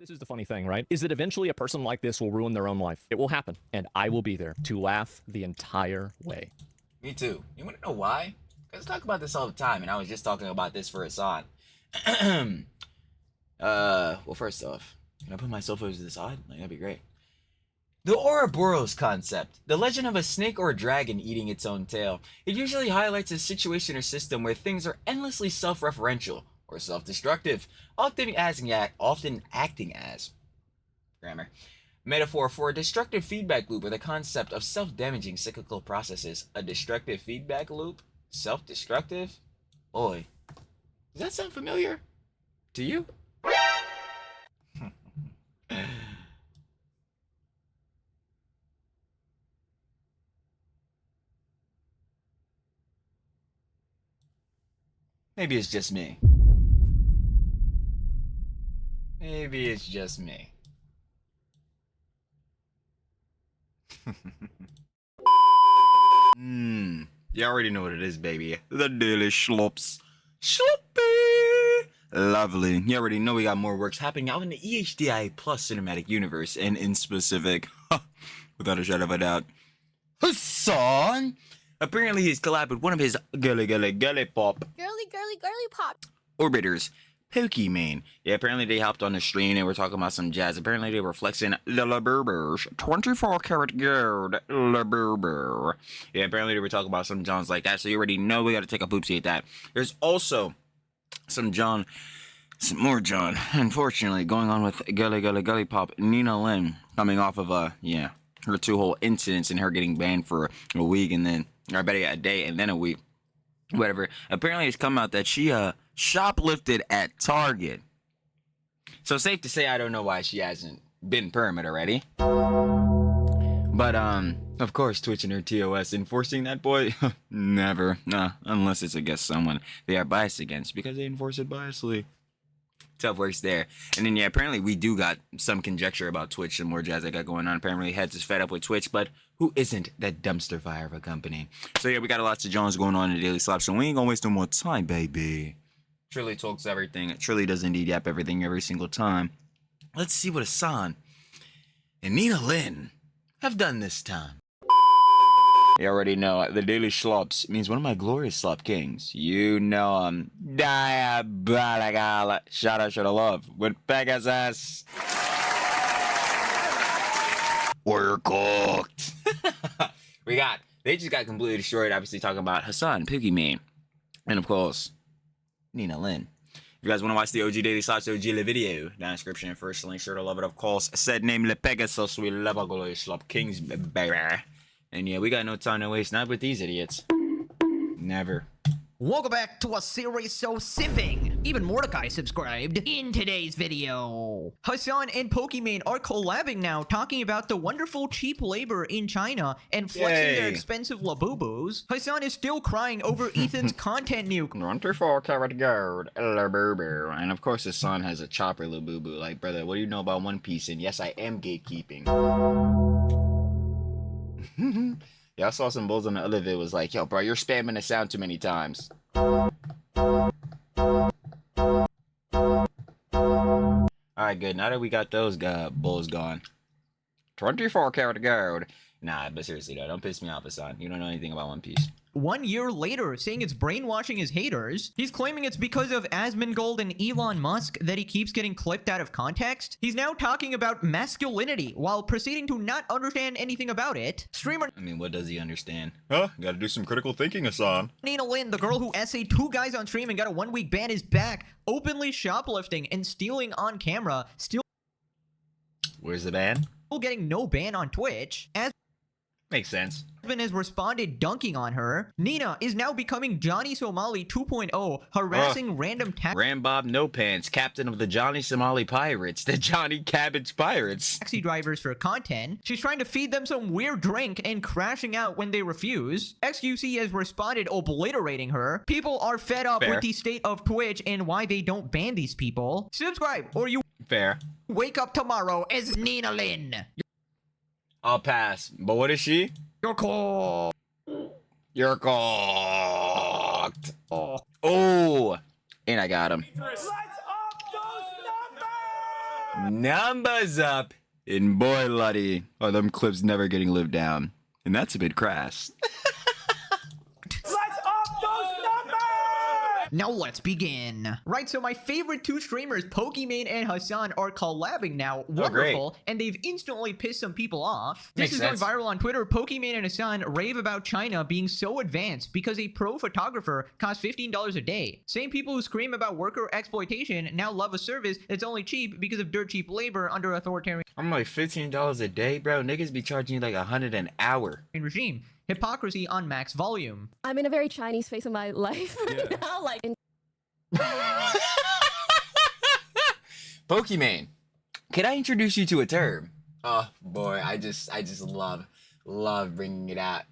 This is the funny thing, right? Is that eventually a person like this will ruin their own life. It will happen, and I will be there to laugh the entire way. Me too. You want to know why? Because I talk about this all the time, and I was just talking about this for Hasan. Well, first off, can I put myself over to the side? Like, that'd be great. The Ouroboros concept, the legend of a snake or a dragon eating its own tail. It usually highlights a situation or system where things are endlessly self-referential or self-destructive, often acting as grammar metaphor for a destructive feedback loop or the concept of self-damaging cyclical processes. A destructive feedback loop? Self-destructive? Boy, does that sound familiar to you? Maybe it's just me. Maybe it's just me. You already know what it is, baby. The Daily Slops. Sloppy! Lovely. You already know we got more works happening out in the EHDI Plus cinematic universe, and in specific, without a shadow of a doubt, Hasan! Apparently he's collabed with one of his girly pop orbiters, Pokimane. Yeah, apparently they hopped on the stream and were talking about some jazz. Apparently they were flexing the Berbers, 24 karat gold Berber. Yeah, apparently they were talking about some Johns like that, so you already know we gotta take a poopsie at that. There's also some more John, unfortunately, going on with Gully Pop, Nina Lynn, coming off of, her two whole incidents and her getting banned for a week and then, or better yet, a day and then a week. Whatever. Apparently it's come out that she shoplifted at Target. So safe to say I don't know why she hasn't been permit already. But of course Twitch and her TOS enforcing that, boy. Never. Nah, unless it's against someone they are biased against because they enforce it biasly. Tough works there. And then yeah, apparently we do got some conjecture about Twitch and more jazz that got going on. Apparently Heads is fed up with Twitch, but who isn't that dumpster fire of a company? So yeah, we got lots of Jones going on in the Daily Slop, so we ain't gonna waste no more time, baby. Trilly talks everything. Trilly does indeed yap everything every single time. Let's see what Hasan and Nina Lynn have done this time. You already know, the Daily Slops means one of my glorious slop kings. You know I'm diabolical. Shout out, shout out, love with Pegasus. We're cooked. They just got completely destroyed, obviously talking about Hasan, Pokimane, and of course, Nina Lynn. If you guys want to watch the OG Daily Slops, OG the video, down in the description, first link, sure to love it, of course. Said name Le Pegasus, we love our glorious slop kings, baby. And yeah, we got no time to waste, not with these idiots. Never. Welcome back to a series so simping. Even Mordecai subscribed. In today's video, Hasan and Pokimane are collabing now, talking about the wonderful cheap labor in China and flexing their expensive labubus. Hasan is still crying over Ethan's content nuke. 24 karat gold, Labubu. And of course his son has a chopper labubu. Like, brother, what do you know about One Piece? And yes, I am gatekeeping. Yeah, I saw some bulls on the other vid was like, yo, bro, you're spamming the sound too many times. Alright, good. Now that we got those bulls gone. 24 karat gold. Nah, but seriously though, don't piss me off, Hasan. You don't know anything about One Piece. 1 year later, saying it's brainwashing his haters. He's claiming it's because of Asmongold and Elon Musk that he keeps getting clipped out of context. He's now talking about masculinity while proceeding to not understand anything about it. Streamer I mean, what does he understand? Huh? Gotta do some critical thinking, Hasan. Nina Lynn, the girl who essayed 2 guys on stream and got a 1-week ban, is back, openly shoplifting and stealing on camera. Still Where's the ban? getting no ban on Twitch. As Makes sense. has responded dunking on her. Nina is now becoming Johnny Somali 2.0, harassing random Rambob No Pants, captain of the Johnny Somali Pirates, the Johnny Cabbage Pirates. taxi drivers for content. She's trying to feed them some weird drink and crashing out when they refuse. XQC has responded obliterating her. People are fed up with the state of Twitch and why they don't ban these people. Subscribe or you wake up tomorrow as Nina Lynn. I'll pass. But what is she? You're cool. You're cooked. Oh. And I got him. Numbers up. And boy, Luddy, are them clips never getting lived down. And that's a bit crass. Now let's begin. Right, so my favorite two streamers, Pokimane and Hasan, are collabing now. Wonderful. And they've instantly pissed some people off. This is going viral on Twitter. Pokimane and Hasan rave about China being so advanced because a pro photographer costs $15 a day. Same people who scream about worker exploitation now love a service that's only cheap because of dirt cheap labor under authoritarian I'm like $15 a day, bro. Niggas be charging you like $100 an hour. regime. Hypocrisy on max volume. I'm in a very Chinese phase of my life right now. Like, Pokimane, can I introduce you to a term? Oh boy, I just love bringing it out.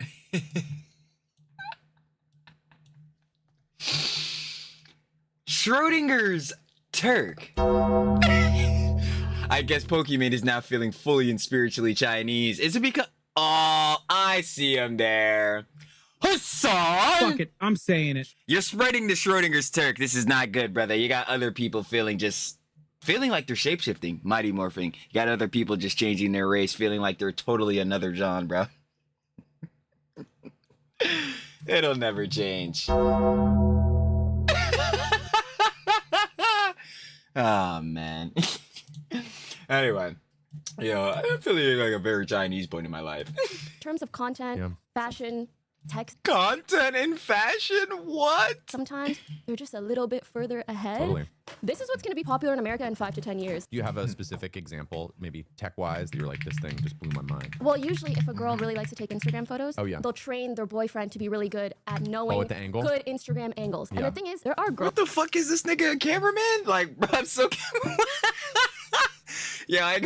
Schrodinger's Turk. I guess Pokimane is now feeling fully and spiritually Chinese. Is it because? Oh, I see him there. Hasan! Fuck it, I'm saying it. You're spreading the Schrodinger's Turk. This is not good, brother. You got other people feeling like they're shapeshifting, mighty morphing. You got other people just changing their race, feeling like they're totally another John, bro. It'll never change. Oh, man. Anyway. Yo, I'm feeling like a very Chinese point in my life. in terms of content, fashion, text, Content and fashion? What? sometimes they're just a little bit further ahead. Totally. This is what's going to be popular in America in 5 to 10 years. Do you have a specific example, maybe tech-wise, that you're like, this thing just blew my mind? Well, usually if a girl really likes to take Instagram photos, Oh, yeah. they'll train their boyfriend to be really good at knowing at the angle? good Instagram angles. And Yeah. the thing is, there are girls What the fuck is this nigga a cameraman? Like, bro, I'm so Yeah,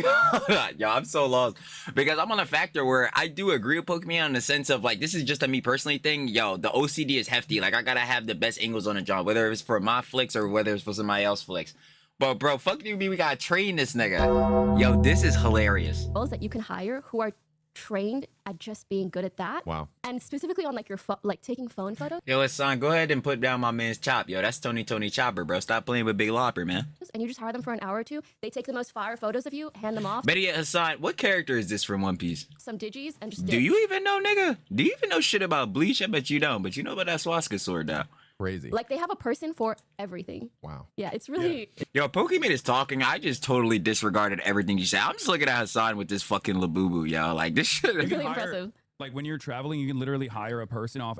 yo, I'm so lost because I'm on a factor where I do agree with Pokimane on the sense of like this is just a me personally thing. Yo, the OCD is hefty. Like I gotta have the best angles on a job, whether it's for my flicks or whether it's for somebody else's flicks. But bro, fuck you, me. We gotta train this nigga. Yo, this is hilarious. that you can hire who are trained at just being good at that. Wow. And specifically on like your like taking phone photos, Yo, Hasan, go ahead and put down my man's chop. Yo, that's Tony Chopper, bro. Stop playing with Big Lopper, man. and you just hire them for an hour or two. They take the most fire photos of you, hand them off, Better yet, Hasan, what character is this from One Piece? some digis, and just Do dip. you even know, nigga? Do you even know shit about Bleach? I bet you don't, but you know about that swastika sword, though. Crazy. Like they have a person for everything. Wow. Yeah, it's really Yo, Pokimane is talking. I just totally disregarded everything you said. I'm just looking at Hasan with this fucking labubu, yo. Like, this shit. really hire- impressive. Like when you're traveling, you can literally hire a person off.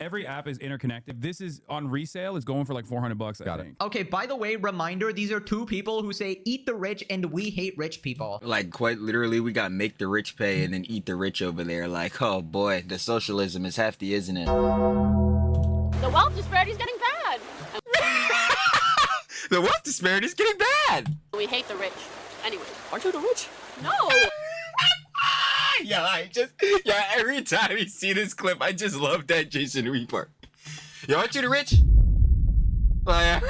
Every app is interconnected. This is on resale. It's going for like $400, I think. Okay, by the way, reminder, these are two people who say eat the rich and we hate rich people. Like, quite literally, we got make the rich pay and then eat the rich over there. Like, oh boy, the socialism is hefty, isn't it? The wealth disparity is getting bad. The wealth disparity is getting bad. We hate the rich. Anyway. Aren't you the rich? No. Yeah, every time you see this clip, I just love that Jason Reaper. Yo, aren't you the rich? Like,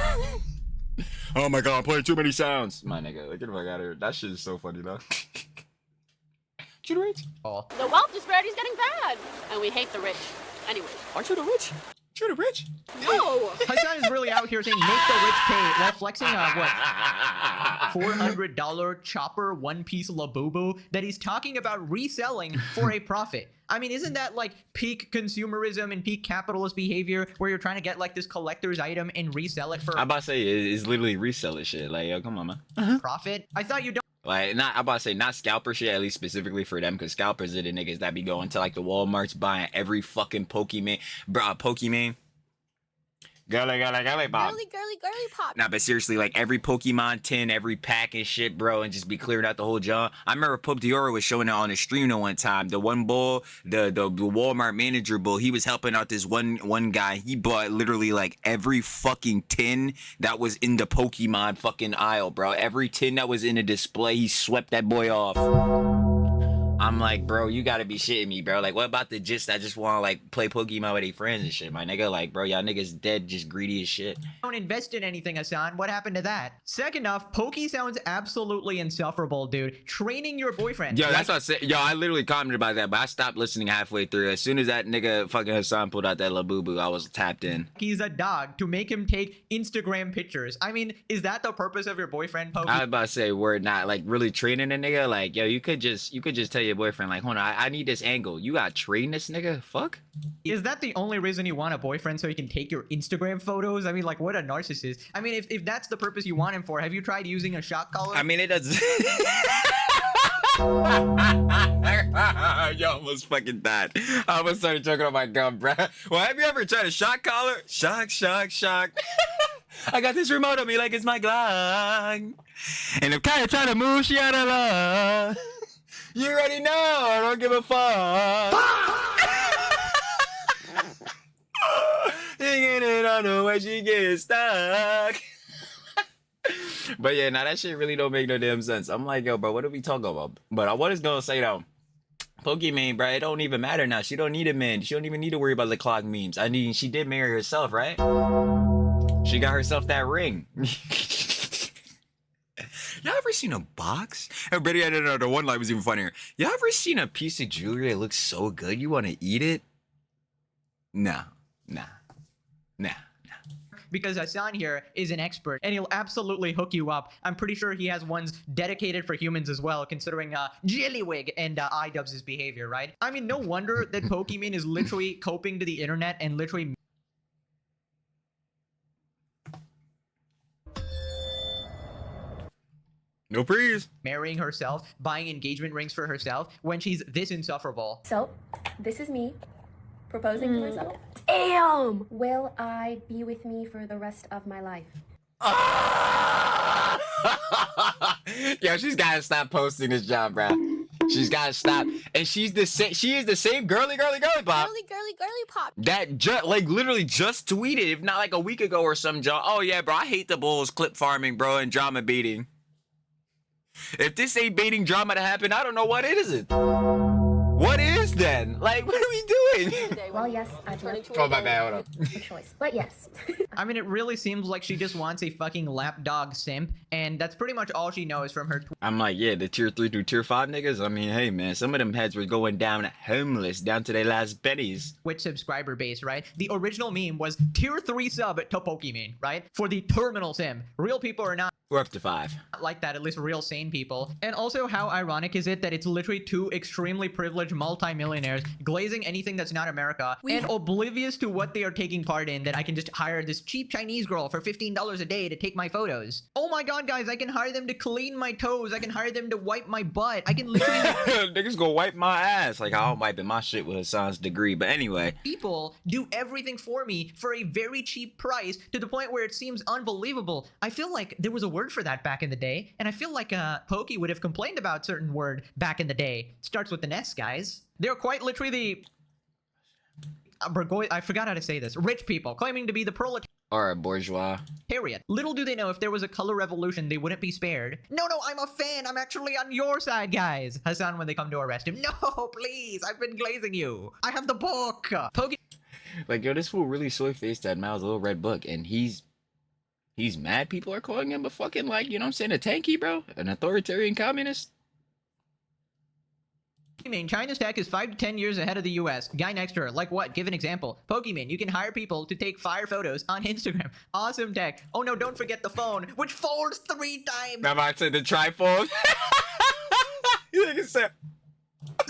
oh my god, I'm playing too many sounds. My nigga, get the fuck out of here. That shit is so funny, though. Aren't you the rich? The wealth disparity is getting bad. And we hate the rich. Anyway. Aren't you the rich? Aren't you the rich? No. Hasan is really out here saying make the rich pay while flexing what? $400 chopper one piece labubu that he's talking about reselling for a profit. I mean, isn't that like peak consumerism and peak capitalist behavior where you're trying to get like this collector's item and resell it for I'm about to say it's literally reseller shit. Like, yo, come on, man. profit? I thought you don't. Like, I'm about to say not scalper shit, at least specifically for them, because scalpers are the niggas that be going to like the Walmarts buying every fucking Pokimane, Girly pop. Girly pop. Nah, but seriously, like every Pokemon tin, every pack and shit, bro, and just be clearing out the whole jar. I remember Pope Diora was showing it on the stream the one time. The one bull, the Walmart manager bull, he was helping out this one guy. He bought literally like every fucking tin that was in the Pokemon fucking aisle, bro. Every tin that was in a display, he swept that boy off. I'm like, bro, you gotta be shitting me, bro. Like, what about the gist that just wanna like play Pokemon with their friends and shit, my nigga? Like, bro, y'all niggas dead, just greedy as shit. Don't invest in anything, Hasan. What happened to that? Second off, Pokey sounds absolutely insufferable, dude. Training your boyfriend. Yo, that's what I said. Yo, I literally commented about that, but I stopped listening halfway through. As soon as that nigga fucking Hasan pulled out that Labubu, I was tapped in. He's a dog to make him take Instagram pictures. I mean, is that the purpose of your boyfriend, Pokey? I was about to say, word not like really training a nigga. Like, yo, you could just tell your boyfriend, like, hold on, I need this angle. You gotta train this nigga? Fuck. Is that the only reason you want a boyfriend, so he can take your Instagram photos? I mean, like, what a narcissist. I mean, if that's the purpose you want him for, have you tried using a shock collar? I mean, it doesn't. Yo, almost fucking died. I almost started choking on my gum, bruh. Well, have you ever tried a shock collar? Shock, shock, shock. I got this remote on me like it's my Glock. And if Kaya trying to move, she out of love. You already know, I don't give a fuck. Hanging it on the way she gets stuck. But yeah, now that shit really don't make no damn sense. I'm like, yo, bro, what are we talking about? But I was gonna say though, Pokimane, bro, it don't even matter now. She don't need a man. She don't even need to worry about the clock memes. I mean, she did marry herself, right? She got herself that ring. Y'all ever seen a box? Everybody, I don't know. The one line was even funnier. Y'all ever seen a piece of jewelry that looks so good you want to eat it? Nah. Because Hasan here is an expert, and he'll absolutely hook you up. I'm pretty sure he has ones dedicated for humans as well, considering Jellywig and iDubbbz' behavior, right? I mean, no wonder that Pokimane is literally coping to the internet and literally... No praise. marrying herself, buying engagement rings for herself, when she's this insufferable. So, this is me proposing to myself. Damn! Will I be with me for the rest of my life? Yo, she's gotta stop posting this job, bro. She's gotta stop. And she is the same girly pop Girly pop. that like literally just tweeted, if not like a week ago or some job. Oh yeah, bro, I hate the bulls, clip farming, bro, and drama baiting. If this ain't baiting drama to happen, I don't know what is it. What is then? Like, what are we doing? Well, yes, I do. Oh, my bad, hold up. No choice. But yes. I mean, it really seems like she just wants a fucking lapdog simp, and that's pretty much all she knows from her I'm like, yeah, the tier 3 through tier 5 niggas. I mean, hey, man, some of them heads were going down homeless, down to their last pennies. Twitch subscriber base, right? The original meme was tier 3 sub to Pokimane, right? For the terminal sim. Real people are not We're up to 5. like that, at least real sane people. And also, how ironic is it that it's literally two extremely privileged multimillionaires glazing anything that's not America and oblivious to what they are taking part in, that I can just hire this cheap Chinese girl for $15 a day to take my photos. Oh my god, guys, I can hire them to clean my toes. I can hire them to wipe my butt. I can literally... Niggas gonna wipe my ass. Like, I'm wiping my shit with Hasan's degree. But anyway. People do everything for me for a very cheap price, to the point where it seems unbelievable. I feel like there was a word for that back in the day, and I feel like Pokey would have complained about certain word back in the day. Starts with an S, guys. They're quite literally the... I forgot how to say this. Rich people claiming to be the proletariat. Alright, bourgeois. Little do they know, if there was a color revolution, they wouldn't be spared. No, I'm a fan. I'm actually on your side, guys. Hasan, when they come to arrest him. No, please. I've been glazing you. I have the book. Pokey... Like, yo, this fool really soy-faced that Miles' little red book, and he's mad people are calling him a fucking, like, you know what I'm saying, a tanky, bro? An authoritarian communist? Pokimane, China's tech is 5 to 10 years ahead of the US. Guy next to her. Like what? Give an example. Pokimane, you can hire people to take fire photos on Instagram. Awesome tech. Oh no, don't forget the phone, which folds 3 times. I'm about to say the trifold. You think it's a...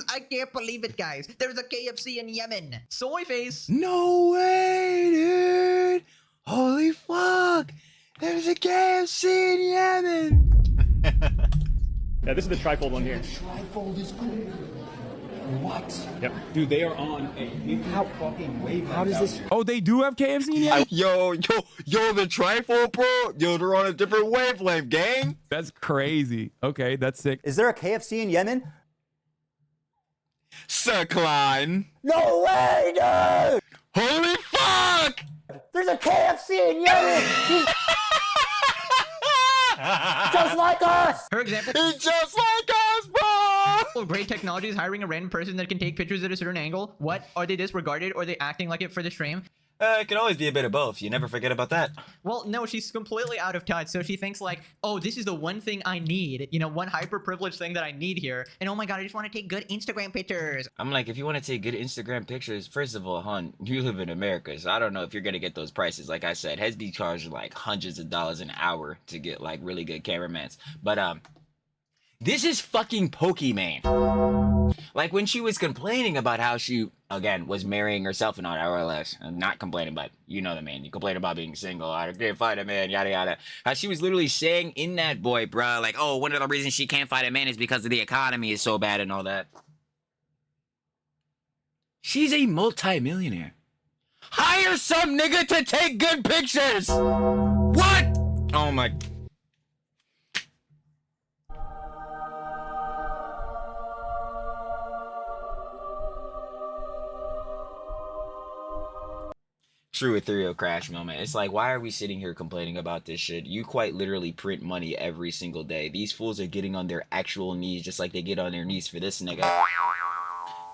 I can't believe it, guys. There's a KFC in Yemen. Soy face. No way, dude. Holy fuck. There's a KFC in Yemen. Yeah, this is the trifold one here. Trifold is cool. What? Yep. Dude, they are on a different fucking wavelength. How does this? Oh, they do have KFC in here? Yo, the trifold, bro. Yo, they're on a different wavelength, gang. That's crazy. Okay, that's sick. Is there a KFC in Yemen? Sir Klein. No way, dude! Holy fuck! There's a KFC in Yemen! Just like us! Her example. He's just like us, bro! Apple of great technology is hiring a random person that can take pictures at a certain angle. What? Are they disregarded or are they acting like it for the stream? It can always be a bit of both. You never forget about that. Well, no, she's completely out of touch. So she thinks like, oh, this is the one thing I need. You know, one hyper-privileged thing that I need here. And oh my god, I just want to take good Instagram pictures. I'm like, if you want to take good Instagram pictures, first of all, hon, you live in America, so I don't know if you're gonna get those prices. Like I said, heads be charged like hundreds of dollars an hour to get like really good cameramans. But this is fucking Pokimane. Like when she was complaining about how she, again, was marrying herself and all that, or less. I'm not complaining, but you know the man. You complain about being single. I can't find a man, yada yada. How she was literally saying in that boy, bruh, like, oh, one of the reasons she can't find a man is because of the economy is so bad and all that. She's a multi-millionaire. Hire some nigga to take good pictures! What? Oh my... True ethereal crash moment. It's like, why are we sitting here complaining about this shit? You quite literally print money every single day. These fools are getting on their actual knees just like they get on their knees for this nigga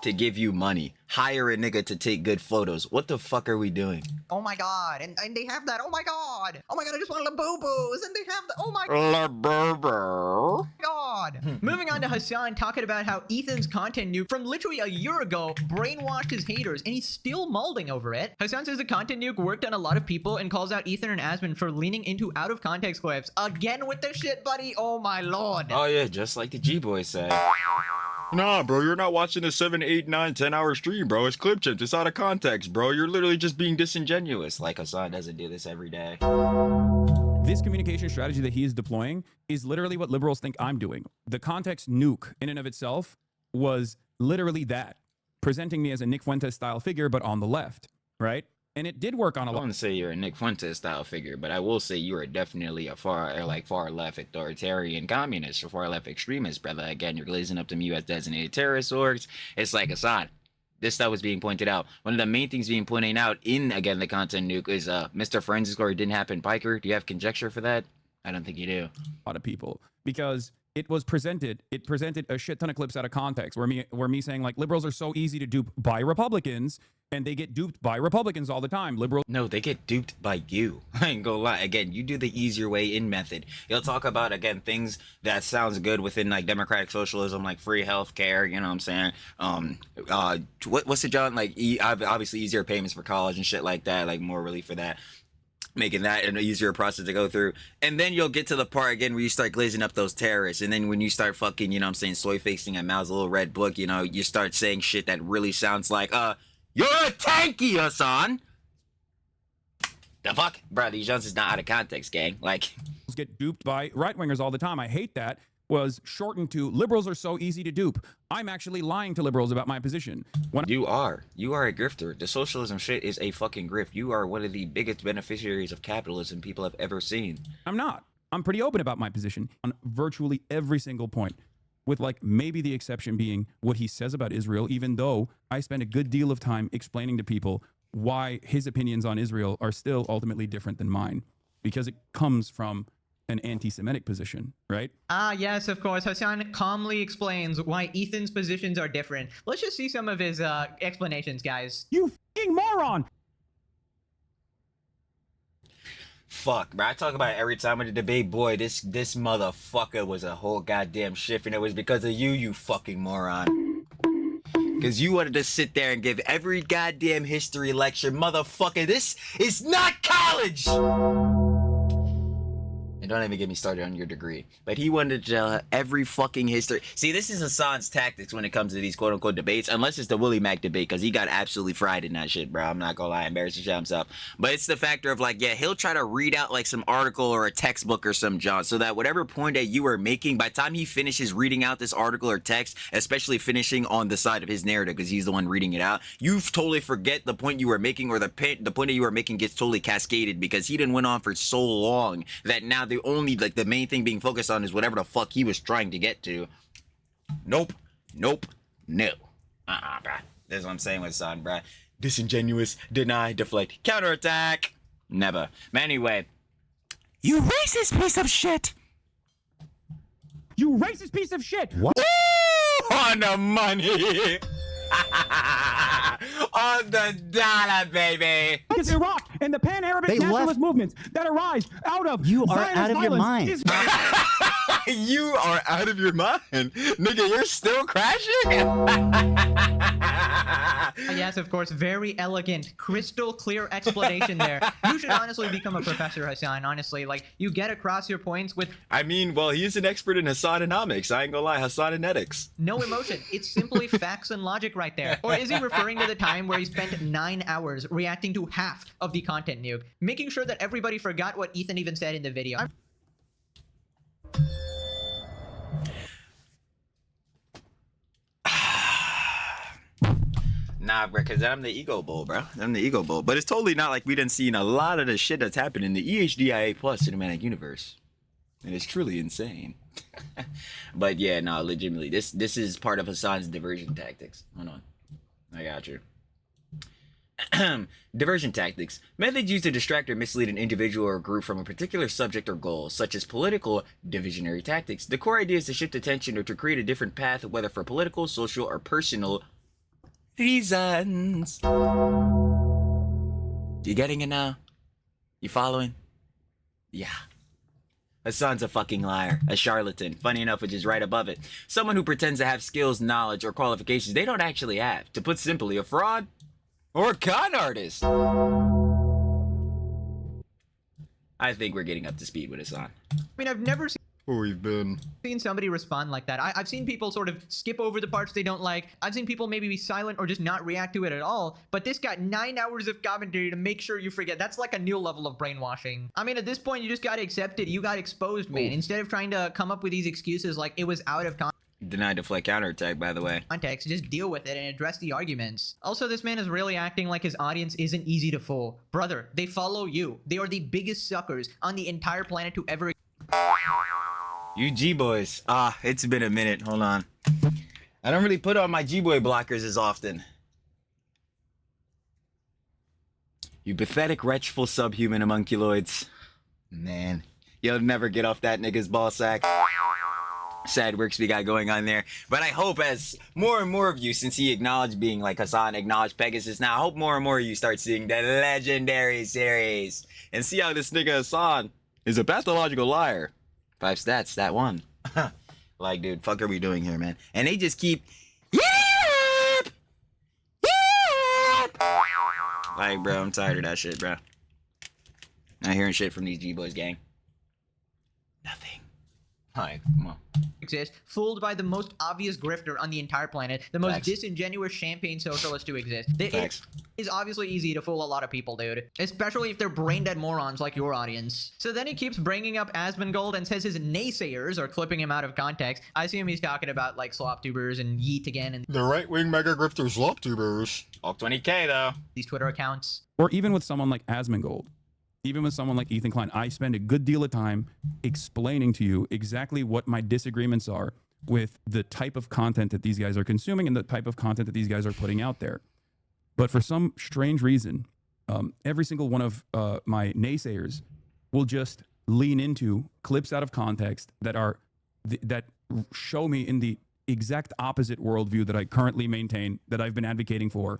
to give you money. Hire a nigga to take good photos. What the fuck are we doing? Oh my god, and they have that. Oh my god. Oh my god, I just want Labubu's, and they have the. Oh my god. Moving on to Hasan talking about how Ethan's content nuke from literally a year ago brainwashed his haters, and he's still molding over it. Hasan says the content nuke worked on a lot of people and calls out Ethan and Asmon for leaning into out of context clips. Again with this shit, buddy. Oh my lord. Oh yeah, just like the G-Boys say. Nah, bro, you're not watching a 7, 8, 9, 10-hour stream, bro. It's clip chips. It's out of context, bro. You're literally just being disingenuous. Like Hasan doesn't do this every day. This communication strategy that he is deploying is literally what liberals think I'm doing. The context nuke in and of itself was literally that, presenting me as a Nick Fuentes style figure, but on the left, right? And it did work on a I lot. wouldn't say you're a Nick Fuentes style figure, but I will say you are definitely a far left authoritarian communist or far left extremist, brother. Again, you're glazing up them U.S. designated terrorist orgs. It's like Hasan. This stuff was being pointed out. One of the main things being pointed out in, again, the content nuke is Mr. Forensic or didn't happen Piker. Do you have conjecture for that? I don't think you do. A lot of people, because it presented a shit ton of clips out of context where me saying like liberals are so easy to dupe by Republicans, and they get duped by Republicans all the time. No, they get duped by you. I ain't gonna lie. Again, you do the easier way in method. You'll talk about, again, things that sounds good within like democratic socialism, like free healthcare, you know what I'm saying? What's it, John? Like obviously easier payments for college and shit like that, like more relief for that. Making that an easier process to go through. And then you'll get to the part again where you start glazing up those terrorists. And then when you start fucking, you know what I'm saying, soy facing at Mao's little red book, you know, you start saying shit that really sounds like, you're a tanky, Hasan. The fuck? Bro, these Jones is not out of context, gang. Like, get duped by right-wingers all the time. I hate that. Was shortened to liberals are so easy to dupe. I'm actually lying to liberals about my position. You are a grifter. The socialism shit is a fucking grift. You are one of the biggest beneficiaries of capitalism people have ever seen. I'm not. I'm pretty open about my position on virtually every single point, with like maybe the exception being what he says about Israel, even though I spend a good deal of time explaining to people why his opinions on Israel are still ultimately different than mine, because it comes from an anti-Semitic position, right? Ah, yes, of course. Hasan calmly explains why Ethan's positions are different. Let's just see some of his explanations, guys. You fucking moron! Fuck, bro. I talk about it every time in the debate. Boy, this motherfucker was a whole goddamn shift, and it was because of you, you fucking moron. Because you wanted to sit there and give every goddamn history lecture. Motherfucker, this is not college! And don't even get me started on your degree. But he wanted to tell every fucking history. See, this is Hasan's tactics when it comes to these quote-unquote debates. Unless it's the Willie Mac debate, because he got absolutely fried in that shit, bro. I'm not gonna lie, embarrassing shit himself. But it's the factor of like, yeah, he'll try to read out like some article or a textbook or some John, so that whatever point that you are making, by the time he finishes reading out this article or text, especially finishing on the side of his narrative, because he's the one reading it out, you totally forget the point you were making, or the point that you were making gets totally cascaded, because he didn't went on for so long that now the only, like, the main thing being focused on is whatever the fuck he was trying to get to. Nope. No. Bruh. That's what I'm saying with Hasan, bruh. Disingenuous, deny, deflect, counterattack. Never. But anyway. You racist piece of shit! You racist piece of shit! What? Ooh, On the money. On the dollar, baby. It's Iraq and the pan-Arabic They nationalist left- movements that arise out of You are Zionist out of your violence mind. is- You are out of your mind. Nigga, you're still crashing? Yes, of course, very elegant, crystal clear explanation there. You should honestly become a professor, Hasan, honestly. Like, you get across your points with I mean, well, he's an expert in Hasanomics. I ain't gonna lie, Hasanonetics. no emotion. It's simply facts and logic right there. Or is he referring to the time where he spent 9 hours reacting to half of the content nuke, making sure that everybody forgot what Ethan even said in the video? Nah, bro, because I'm the ego bull, bro. I'm the ego bull. But it's totally not like we done seen a lot of the shit that's happened in the EHDIA plus cinematic universe. And it's truly insane. But yeah, no, legitimately, this is part of Hasan's diversion tactics. Hold on. I got you. Diversion tactics. Methods used to distract or mislead an individual or group from a particular subject or goal, such as political divisionary tactics. The core idea is to shift attention or to create a different path, whether for political, social, or personal reasons. You getting it now? You following? Yeah. Hasan's a fucking liar, a charlatan, funny enough, which is right above it. Someone who pretends to have skills, knowledge, or qualifications they don't actually have. To put simply, a fraud or a con artist. I think we're getting up to speed with Hasan. I mean, I've never We've been. seen somebody respond like that. I've seen people sort of skip over the parts they don't like. I've seen people maybe be silent or just not react to it at all. But this got 9 hours of commentary to make sure you forget. That's like a new level of brainwashing. I mean, at this point, you just got to accept it. You got exposed, man. Instead of trying to come up with these excuses like it was out of Denied deflect counterattack, by the way. context, just deal with it and address the arguments. Also, this man is really acting like his audience isn't easy to fool. Brother, they follow you. They are the biggest suckers on the entire planet to ever You G-boys. It's been a minute. Hold on. I don't really put on my G-boy blockers as often. You pathetic, wretchful subhuman homunculoids. Man, you'll never get off that nigga's ball sack. Sad works we got going on there. But I hope as more and more of you, since he acknowledged being like Hasan acknowledged Pegasus, now I hope more and more of you start seeing the legendary series and see how this nigga Hasan is a pathological liar. 5 stats, stat 1. Like, dude, fuck are we doing here, man? And they just keep, yep, yep. Like, bro, I'm tired of that shit, bro. Not hearing shit from these G-boys, gang. Nothing. Like, come on. exist, fooled by the most obvious grifter on the entire planet, the most Facts. disingenuous champagne socialist to exist. It Facts. is obviously easy to fool a lot of people, dude. Especially if they're brain-dead morons like your audience. So then he keeps bringing up Asmongold and says his naysayers are clipping him out of context. I assume he's talking about, like, slop tubers and Yeet again and The right-wing mega grifter slop tubers. All 20K, though. these Twitter accounts. Or even with someone like Asmongold, even with someone like Ethan Klein, I spend a good deal of time explaining to you exactly what my disagreements are with the type of content that these guys are consuming and the type of content that these guys are putting out there. But for some strange reason, every single one of my naysayers will just lean into clips out of context that are that show me in the exact opposite worldview that I currently maintain, that I've been advocating for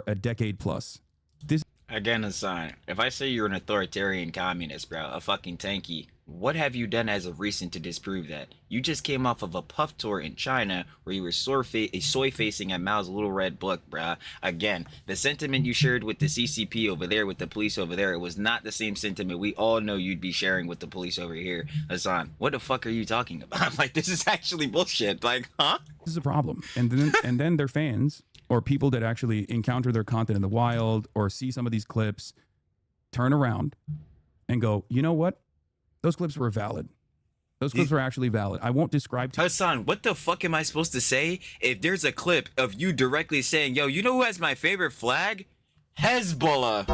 a decade plus. This Again, Hasan, if I say you're an authoritarian communist, bro, a fucking tanky, what have you done as of recent to disprove that? You just came off of a puff tour in China where you were soy-facing at Mao's Little Red Book, bruh. Again, the sentiment you shared with the CCP over there, with the police over there, it was not the same sentiment we all know you'd be sharing with the police over here. Hasan, what the fuck are you talking about? Like, this is actually bullshit. Like, huh? is a problem. And then their fans or people that actually encounter their content in the wild or see some of these clips turn around and go, you know what? Those clips were valid. Those clips were actually valid. I won't describe to you. Hasan, what the fuck am I supposed to say if there's a clip of you directly saying, yo, you know who has my favorite flag? Hezbollah.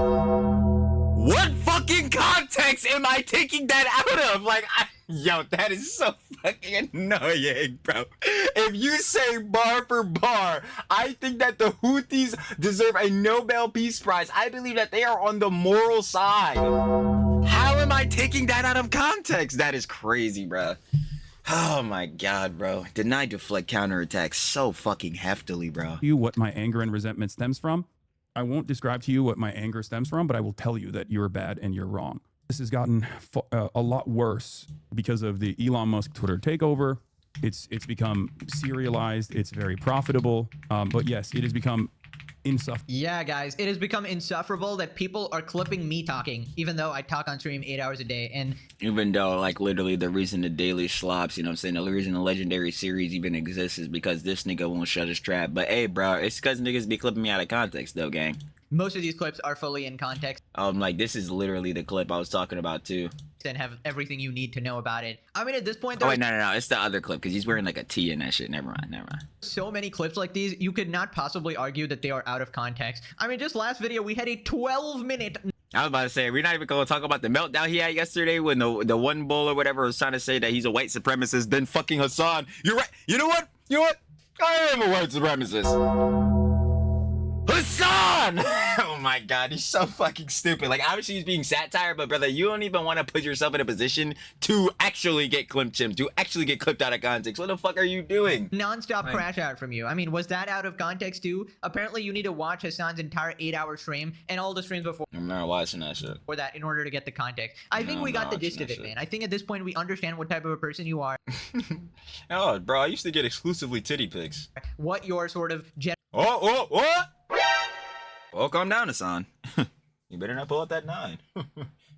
What fucking context am I taking that out of? Like, yo, that is so fucking annoying, bro. If you say bar for bar, I think that the Houthis deserve a Nobel Peace Prize. I believe that they are on the moral side. How am I taking that out of context? That is crazy, bro. Oh my god, bro. Did not deflect counterattacks so fucking heftily, bro. You what my anger and resentment stems from. I won't describe to you what my anger stems from, but I will tell you that you're bad and you're wrong. This has gotten a lot worse because of the Elon Musk Twitter takeover. It's become serialized. It's very profitable. But yes, it has become insufferable. Yeah, guys, it has become insufferable that people are clipping me talking, even though I talk on stream 8 hours a day. And Even though, like, literally the reason the daily slops, you know what I'm saying, the reason the legendary series even exists is because this nigga won't shut his trap. But hey, bro, it's because niggas be clipping me out of context, though, gang. most of these clips are fully in context Like, this is literally the clip I was talking about, too. and have everything you need to know about it. I mean, at this point, Oh, there's wait, no. It's the other clip, because he's wearing, like, a tee and that shit. Never mind. so many clips like these, you could not possibly argue that they are out of context. I mean, just last video, we had a 12-minute... I was about to say, we're not even going to talk about the meltdown he had yesterday when the one bull or whatever was trying to say that he's a white supremacist, then fucking Hasan. You're right. You know what? I am a white supremacist. Hasan! Oh my god, he's so fucking stupid. Like, obviously he's being satire, but brother, you don't even want to put yourself in a position to actually get clipped out of context. What the fuck are you doing? non-stop crash out from you. I mean, was that out of context too? Apparently, you need to watch Hasan's entire 8-hour stream and all the streams before I'm not watching that shit. that in order to get the context. I think we got the gist of it, man. I think at this point, we understand what type of a person you are, Oh, bro, I used to get exclusively titty pics. what your sort of Oh, what? Well, calm down, Hasan. You better not pull out that 9.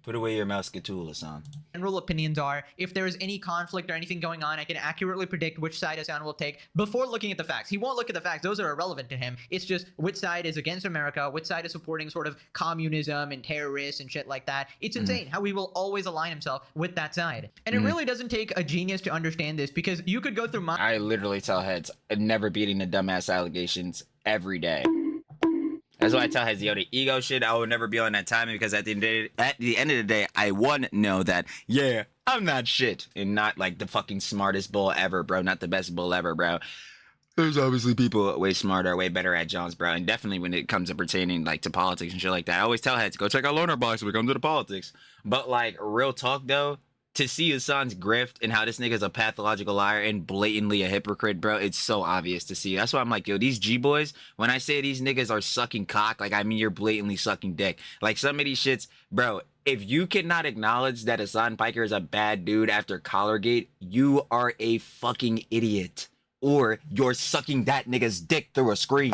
Put away your musketool, Hasan. general opinions are. If there is any conflict or anything going on, I can accurately predict which side Hasan will take before looking at the facts. He won't look at the facts. Those are irrelevant to him. It's just which side is against America, which side is supporting sort of communism and terrorists and shit like that. It's insane how he will always align himself with that side. And it really doesn't take a genius to understand this, because you could go through my I literally tell heads, never beating the dumbass allegations every day. That's why I tell heads, yo, the ego shit, I will never be on that timing, because at the end of the day, I know that, yeah, I'm not shit and not like the fucking smartest bull ever, bro. Not the best bull ever, bro. There's obviously people way smarter, way better at Jones, bro. And definitely when it comes to pertaining like to politics and shit like that, I always tell heads, go check out Loner Box when it comes to the politics. But like, real talk though, to see Hasan's grift and how this nigga's a pathological liar and blatantly a hypocrite, bro, it's so obvious to see. That's why I'm like, yo, these G-boys, when I say these niggas are sucking cock, like, I mean, you're blatantly sucking dick. Like, some of these shits, bro, if you cannot acknowledge that Hasan Piker is a bad dude after Collargate, you are a fucking idiot. Or you're sucking that nigga's dick through a screen.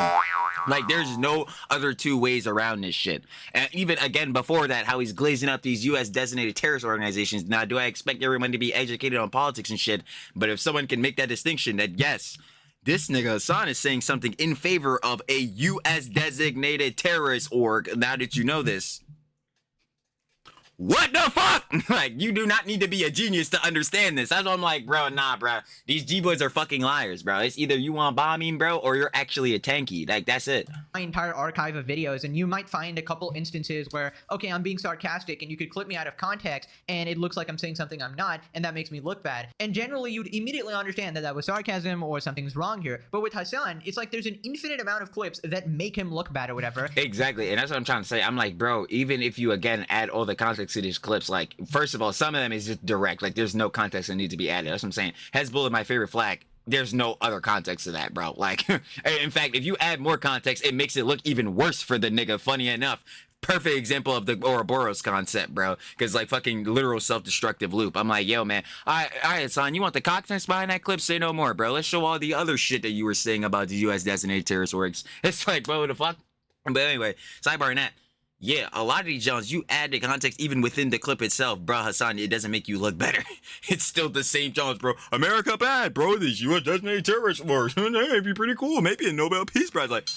Like, there's no other two ways around this shit. And even, again, before that, how he's glazing up these U.S. designated terrorist organizations. Now, do I expect everyone to be educated on politics and shit? But if someone can make that distinction that, yes, this nigga Hasan is saying something in favor of a U.S. designated terrorist org, now that you know this, what the fuck? Like, you do not need to be a genius to understand this. That's why I'm like, bro, nah, bro. These G-boys are fucking liars, bro. It's either you want bombing, bro, or you're actually a tanky. Like, that's it. my entire archive of videos, and you might find a couple instances where, okay, I'm being sarcastic and you could clip me out of context and it looks like I'm saying something I'm not, and that makes me look bad. And generally you'd immediately understand that that was sarcasm or something's wrong here. But with Hasan, it's like there's an infinite amount of clips that make him look bad or whatever. Exactly, and that's what I'm trying to say. I'm like, bro, even if you, again, add all the context to these clips, like, first of all, some of them is just direct. Like, there's no context that needs to be added. That's what I'm saying. Hezbollah, my favorite flag. There's no other context to that, bro. Like, in fact, if you add more context, it makes it look even worse for the nigga. Funny enough, perfect example of the Ouroboros concept, bro. Because, like, fucking literal self-destructive loop. I'm like, yo, man. All right, Hasan, you want the context behind that clip? Say no more, bro. Let's show all the other shit that you were saying about the U.S. designated terrorist orgs. It's like, bro, what the fuck? But anyway, sidebar in that. Yeah, a lot of these Jones, you add the context even within the clip itself, bro, Hasan, it doesn't make you look better. It's still the same Jones, bro. America bad, bro. These U.S. designated terrorist wars. It'd be pretty cool. Maybe a Nobel Peace Prize. Like,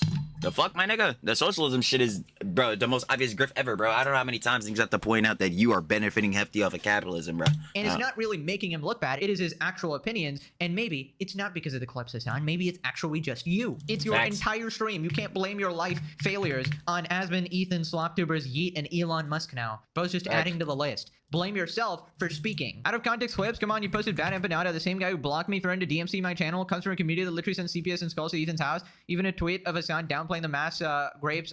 the fuck, my nigga? The socialism shit is, bro, the most obvious grift ever, bro. I don't know how many times things have to point out that you are benefiting hefty off of capitalism, bro. And it's not really making him look bad. It is his actual opinions. And maybe it's not because of the clips, Hasan. Maybe it's actually just you. It's your Facts. entire stream. You can't blame your life failures on Asman, Ethan, Sloptubers, Yeet, and Elon Musk now. Bro's just adding to the list. Blame yourself for speaking. Out of context clips, come on, you posted bad empanada. The same guy who blocked me threatened to DMC my channel comes from a community that literally sends CPS and skulls to Ethan's house. Even a tweet of Hasan downplaying the mass grapes.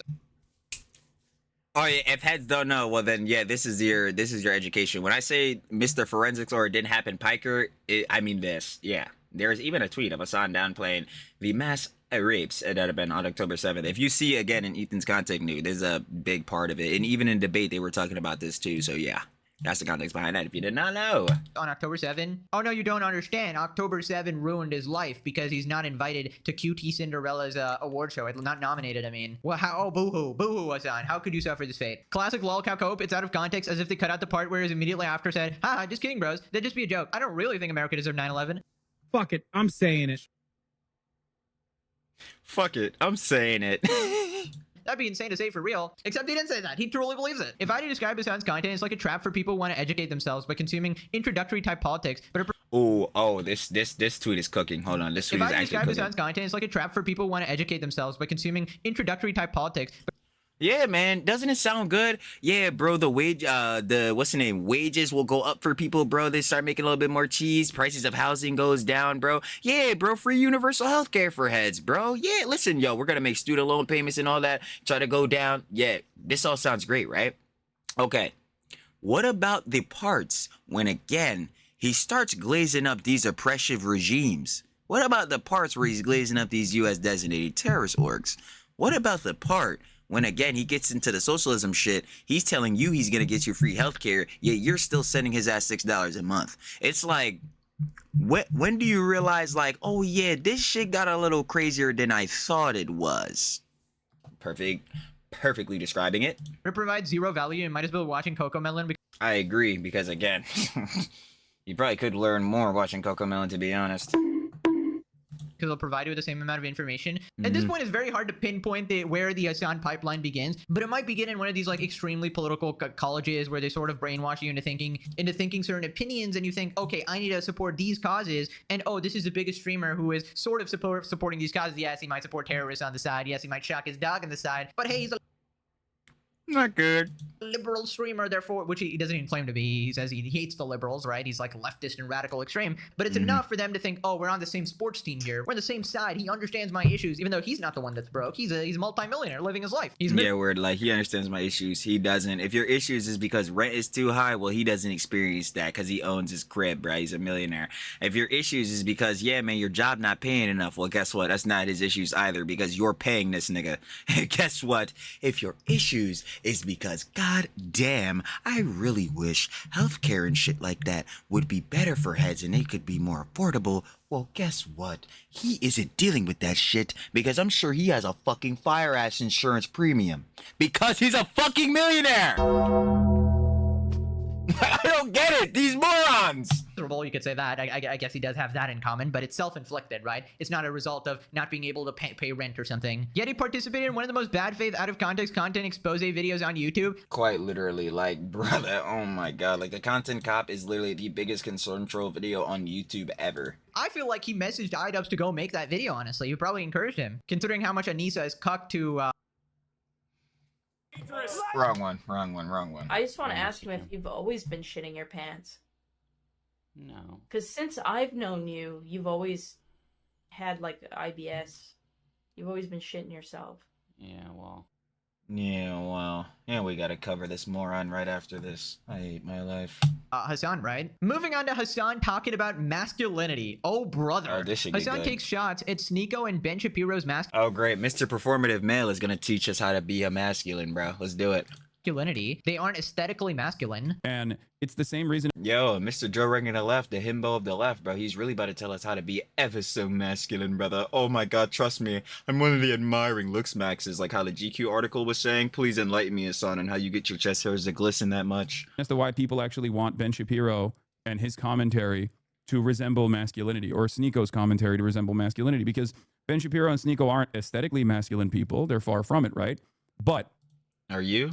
Oh yeah, if heads don't know, well then yeah, this is your education. When I say Mr. Forensics or it didn't happen Piker, I mean this. Yeah. There's even a tweet of Hasan downplaying the mass rapes that have been on October 7th. If you see again in Ethan's content new, there's a big part of it. And even in debate they were talking about this too. So yeah. That's the context behind that if you did not know. On October 7? Oh no, you don't understand. October 7 ruined his life because he's not invited to QT Cinderella's award show. Not nominated, I mean. Well, how? Oh, boo-hoo. Boo-hoo, Hasan. How could you suffer this fate? Classic lolcow cope. It's out of context, as if they cut out the part where it was immediately after said, haha, just kidding, bros. That'd just be a joke. I don't really think America deserved 9/11. Fuck it, I'm saying it. Fuck it, I'm saying it. That'd be insane to say for real. Except he didn't say that. He truly believes it. If I had to describe Hasan's content, it's like a trap for people who want to educate themselves by consuming introductory type politics. But This tweet is cooking. Hold on, this tweet if is I actually describe cooking. Hasan's content, it's like a trap for people who want to educate themselves by consuming introductory type politics. Yeah, man. Doesn't it sound good? Yeah, bro. The what's the name? Wages will go up for people, bro. They start making a little bit more cheese. Prices of housing goes down, bro. Yeah, bro. Free universal health care for heads, bro. Yeah, listen, yo, we're gonna make student loan payments and all that try to go down. Yeah, this all sounds great, right? Okay. What about the parts when again he starts glazing up these oppressive regimes? What about the parts where he's glazing up these U.S. designated terrorist orgs? What about the part when again he gets into the socialism shit? He's telling you he's gonna get you free healthcare, yet you're still sending his ass $6 a month. It's like, when do you realize like, oh yeah, this shit got a little crazier than I thought it was? Perfectly describing it. It provides zero value and might as well be watching Cocomelon. I agree because again, you probably could learn more watching Cocomelon, to be honest. Because they'll provide you with the same amount of information. At this point, it's very hard to pinpoint where the Hasan pipeline begins, but it might begin in one of these like extremely political colleges where they sort of brainwash you into thinking certain opinions, and you think, okay, I need to support these causes, and oh, this is the biggest streamer who is sort of supporting these causes. Yes, he might support terrorists on the side. Yes, he might shock his dog on the side, but hey, he's a Not good. liberal streamer, therefore, which he doesn't even claim to be. He says he hates the liberals, right? He's like leftist and radical extreme. But it's enough for them to think, oh, we're on the same sports team here. We're on the same side. He understands my issues, even though he's not the one that's broke. He's a multimillionaire living his life. Yeah, word, like he understands my issues. He doesn't. If your issues is because rent is too high, well, he doesn't experience that because he owns his crib, right? He's a millionaire. If your issues is because, yeah, man, your job not paying enough, well, guess what? That's not his issues either because you're paying this nigga. Guess what? If your issues is because, god damn, I really wish healthcare and shit like that would be better for heads and they could be more affordable, well, guess what? He isn't dealing with that shit because I'm sure he has a fucking fire ass insurance premium because he's a fucking millionaire. I don't get it. These morons. You could say that. I guess he does have that in common, but it's self-inflicted, right? It's not a result of not being able to pay rent or something. Yet he participated in one of the most bad faith, out of context content expose videos on YouTube. Quite literally, like, brother, oh my god, like the content cop is literally the biggest concern troll video on YouTube ever. I feel like he messaged iDubbbz to go make that video, honestly. You probably encouraged him, considering how much Anissa has cucked to, Wrong one. I just want to ask him if you've always been shitting your pants. No. Because since I've known you, you've always had, like, IBS. You've always been shitting yourself. Yeah, well. Yeah, we gotta cover this moron right after this. I hate my life. Hasan, right? Moving on to Hasan talking about masculinity. Oh, brother. Oh, this should be Hasan good. takes shots at Sneeko and Ben Shapiro's Oh, great. Mr. Performative Male is gonna teach us how to be a masculine, bro. Let's do it. masculinity. They aren't aesthetically masculine. And it's the same reason. Yo, Mr. Joe Rogan of the left, the himbo of the left, bro. He's really about to tell us how to be ever so masculine, brother. Oh my god, trust me. I'm one of the admiring looks maxes, like how the GQ article was saying. Please enlighten me, Hasan, on how you get your chest hairs to glisten that much. As to why people actually want Ben Shapiro and his commentary to resemble masculinity, or Sneeko's commentary to resemble masculinity, because Ben Shapiro and Sneeko aren't aesthetically masculine people. They're far from it, right? But are you?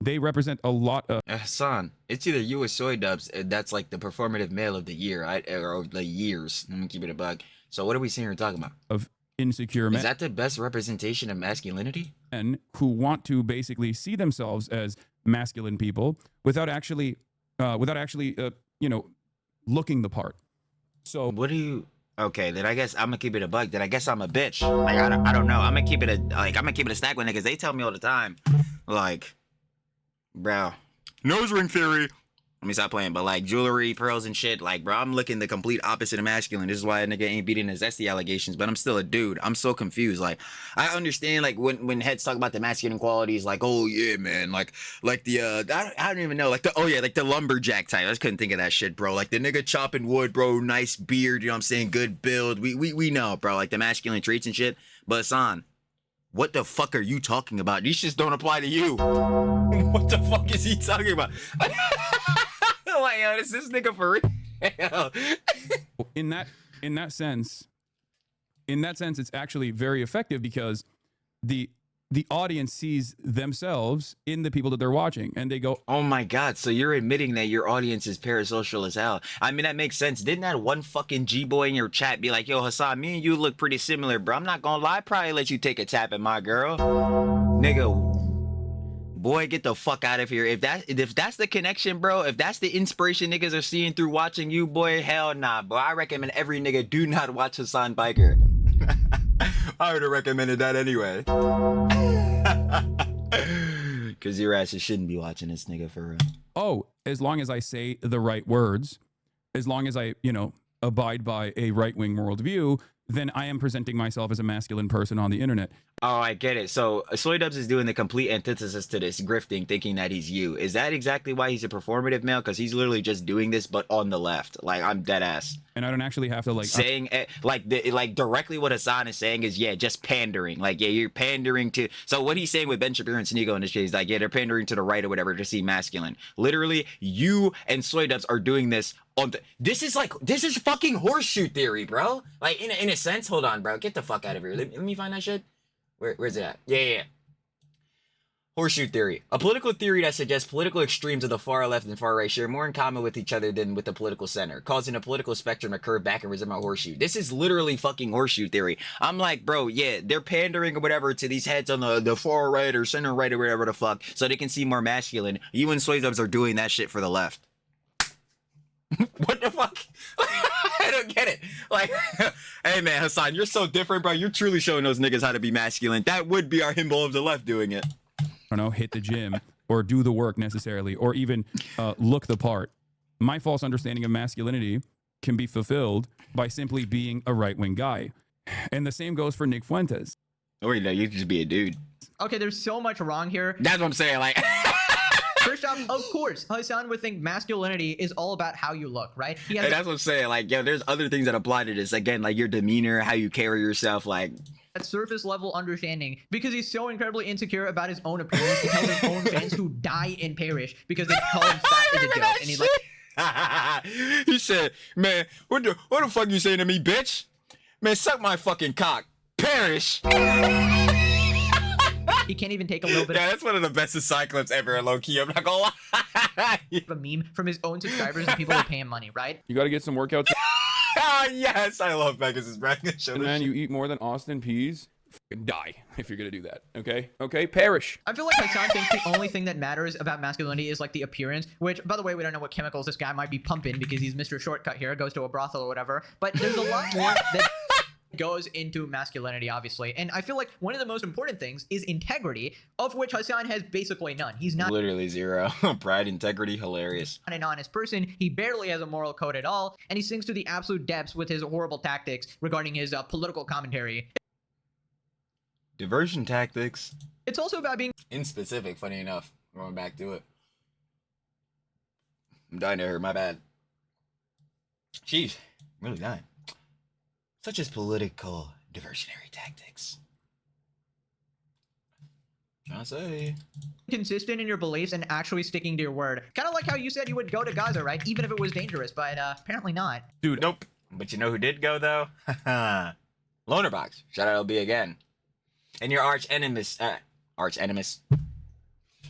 They represent a lot of Hasan. It's either you or Soy Dubs. That's like the performative male of the year, right? Or the years. Let me keep it a bug. So what are we sitting here talking about? Of insecure men. Is that the best representation of masculinity? Men who want to basically see themselves as masculine people without actually, looking the part. So what do you? Okay, then I guess I'm gonna keep it a bug. Then I guess I'm a bitch. Like I don't know. I'm gonna keep it a stack with niggas. They tell me all the time, like, bro, nose ring theory. Let me stop playing, but like jewelry, pearls, and shit, like, bro, I'm looking the complete opposite of masculine. This is why a nigga ain't beating his zesty allegations, but I'm still a dude. I'm so confused. Like, I understand, like, when heads talk about the masculine qualities, like, oh yeah, man, like the I don't even know, like the lumberjack type. I just couldn't think of that shit, bro. Like the nigga chopping wood, bro, nice beard, you know what I'm saying, good build. We know, bro, like the masculine traits and shit. But Hasan, what the fuck are you talking about? These just don't apply to you. What the fuck is he talking about? Like, yo, is this nigga for real? In that sense, it's actually very effective because the audience sees themselves in the people that they're watching, and they go, oh my god, so you're admitting that your audience is parasocial as hell. I mean, that makes sense. Didn't that one fucking G-boy in your chat be like, yo, Hasan, me and you look pretty similar, bro. I'm not gonna lie, probably let you take a tap at my girl. Nigga, boy, get the fuck out of here. If that's the connection, bro, if that's the inspiration niggas are seeing through watching you, boy, hell nah, bro. I recommend every nigga do not watch Hasan Biker. I would have recommended that anyway. Because your asses shouldn't be watching this nigga for real. oh, as long as I say the right words, as long as I, abide by a right-wing worldview, then I am presenting myself as a masculine person on the internet. Oh, I get it. So Soy Dubs is doing the complete antithesis to this, grifting, thinking that he's you. Is that exactly why he's a performative male? Because he's literally just doing this, but on the left. Like, I'm dead ass. And I don't actually have to like saying like directly what Hasan is saying is, yeah, just pandering. Like, yeah, you're pandering to. So what he's saying with Ben Shapiro and Sneeko in this shit is like, yeah, they're pandering to the right or whatever to seem masculine. Literally, you and Soy Dubs are doing this on the. This is fucking horseshoe theory, bro. Like, in a sense, hold on, bro, get the fuck out of here. Let me find that shit. Where's it at? Yeah. Horseshoe theory. A political theory that suggests political extremes of the far left and far right share more in common with each other than with the political center, causing a political spectrum to curve back and resemble a horseshoe. This is literally fucking horseshoe theory. I'm like, bro, yeah, they're pandering or whatever to these heads on the far right or center right or whatever the fuck, so they can seem more masculine. You and Soy Dubs are doing that shit for the left. What the fuck? I don't get it. Like, hey man, Hasan, you're so different, bro. You're truly showing those niggas how to be masculine. That would be our himbo of the left doing it. I don't know, hit the gym or do the work necessarily, or even look the part. My false understanding of masculinity can be fulfilled by simply being a right-wing guy. And the same goes for Nick Fuentes. Or you could just be a dude. Okay, there's so much wrong here. That's what I'm saying, like... First off, of course, Hasan would think masculinity is all about how you look, right? Hey, that's what I'm saying. Like, yo, there's other things that apply to this. Again, like your demeanor, how you carry yourself, like... that surface level understanding, because he's so incredibly insecure about his own appearance. He tells his own fans to die and perish because they call him fat as a joke. And he's like... He said, man, what the fuck you saying to me, bitch? Man, suck my fucking cock. Perish. He can't even take a little bit Yeah, that's one of the best Hasan clips ever, low-key. I'm not gonna lie. of a meme from his own subscribers and people who pay him money, right? You got to get some workouts. Oh, yes, I love Pegasus bragging. And then you eat more than Austin Peas, fucking die if you're gonna do that. Okay, perish. I feel like Hasan thinks the only thing that matters about masculinity is like the appearance, which, by the way, we don't know what chemicals this guy might be pumping because he's Mr. Shortcut here, goes to a brothel or whatever. But there's a lot more that goes into masculinity, obviously. And I feel like one of the most important things is integrity, of which Hasan has basically none. He's not literally zero. Pride, integrity, hilarious. an honest person. He barely has a moral code at all, and he sinks to the absolute depths with his horrible tactics regarding his political commentary. Diversion tactics. It's also about being In specific, funny enough. Going back to it. I'm dying to hear, my bad. Jeez, I'm really dying. Such as political diversionary tactics. Trying to say. consistent in your beliefs and actually sticking to your word. Kind of like how you said you would go to Gaza, right? Even if it was dangerous, but apparently not. Dude, nope. But you know who did go, though? Lonerbox. Shout out LB again. And your arch enemies. Arch enemies.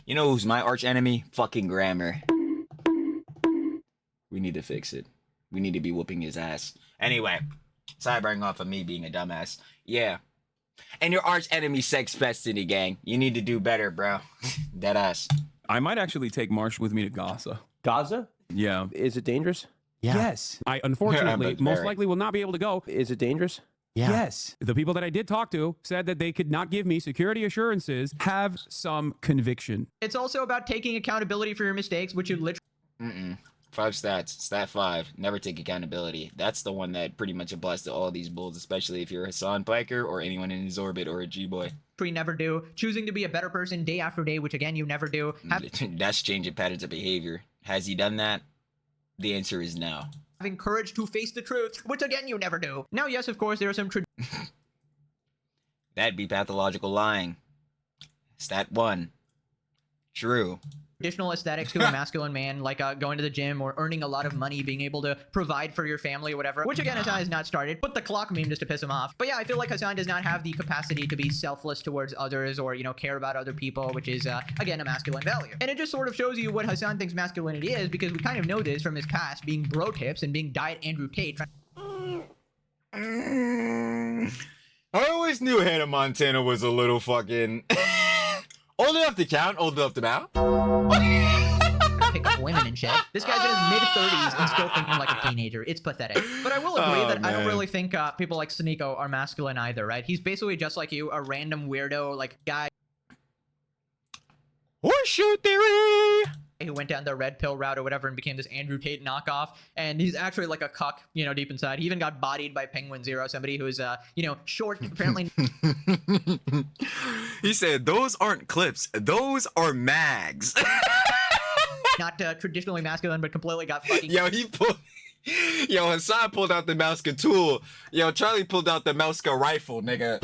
You know who's my arch enemy? Fucking grammar. We need to fix it. We need to be whooping his ass. Anyway, sidebring off of me being a dumbass. Yeah. And your arch enemy, Sex Destiny gang. You need to do better, bro. Dead ass. I might actually take Marsh with me to Gaza. Gaza? Yeah. Is it dangerous? Yes. I unfortunately But most very. likely will not be able to go. Is it dangerous? Yeah. Yes. The people that I did talk to said that they could not give me security assurances, have some conviction. It's also about taking accountability for your mistakes, which you literally 5 stats. Stat 5. Never take accountability. That's the one that pretty much applies to all these bulls, especially if you're a Hasan biker or anyone in his orbit or a G-boy. never do. Choosing to be a better person day after day, which again, you never do. That's changing patterns of behavior. Has he done that? The answer is no. Having courage to face the truth, which again, you never do. Now, yes, of course, there are some That'd be pathological lying. Stat 1. True. traditional aesthetics to a masculine man, like going to the gym or earning a lot of money, being able to provide for your family or whatever, which again, Hasan has not started. Put the clock meme just to piss him off. But yeah, I feel like Hasan does not have the capacity to be selfless towards others or, you know, care about other people, which is, again, a masculine value. And it just sort of shows you what Hasan thinks masculinity is, because we kind of know this from his past, being bro tips and being Diet Andrew Tate. I always knew Hannah Montana was a little fucking... old enough to count, old enough to bow. Pick up women and shit. This guy's in his mid-30s and still thinking like a teenager. It's pathetic. But I will agree that I don't really think people like Sneeko are masculine either, right? He's basically just like you, a random weirdo, like, guy Horseshoe theory! who went down the red pill route or whatever and became this Andrew Tate knockoff. And he's actually like a cuck, you know, deep inside. He even got bodied by Penguin Zero, somebody who's, you know, short, apparently. He said, those aren't clips, those are mags. Not traditionally masculine, but completely got fucking... Yo, Yo, Hasan pulled out the Mauska tool. Yo, Charlie pulled out the Mauska rifle, nigga.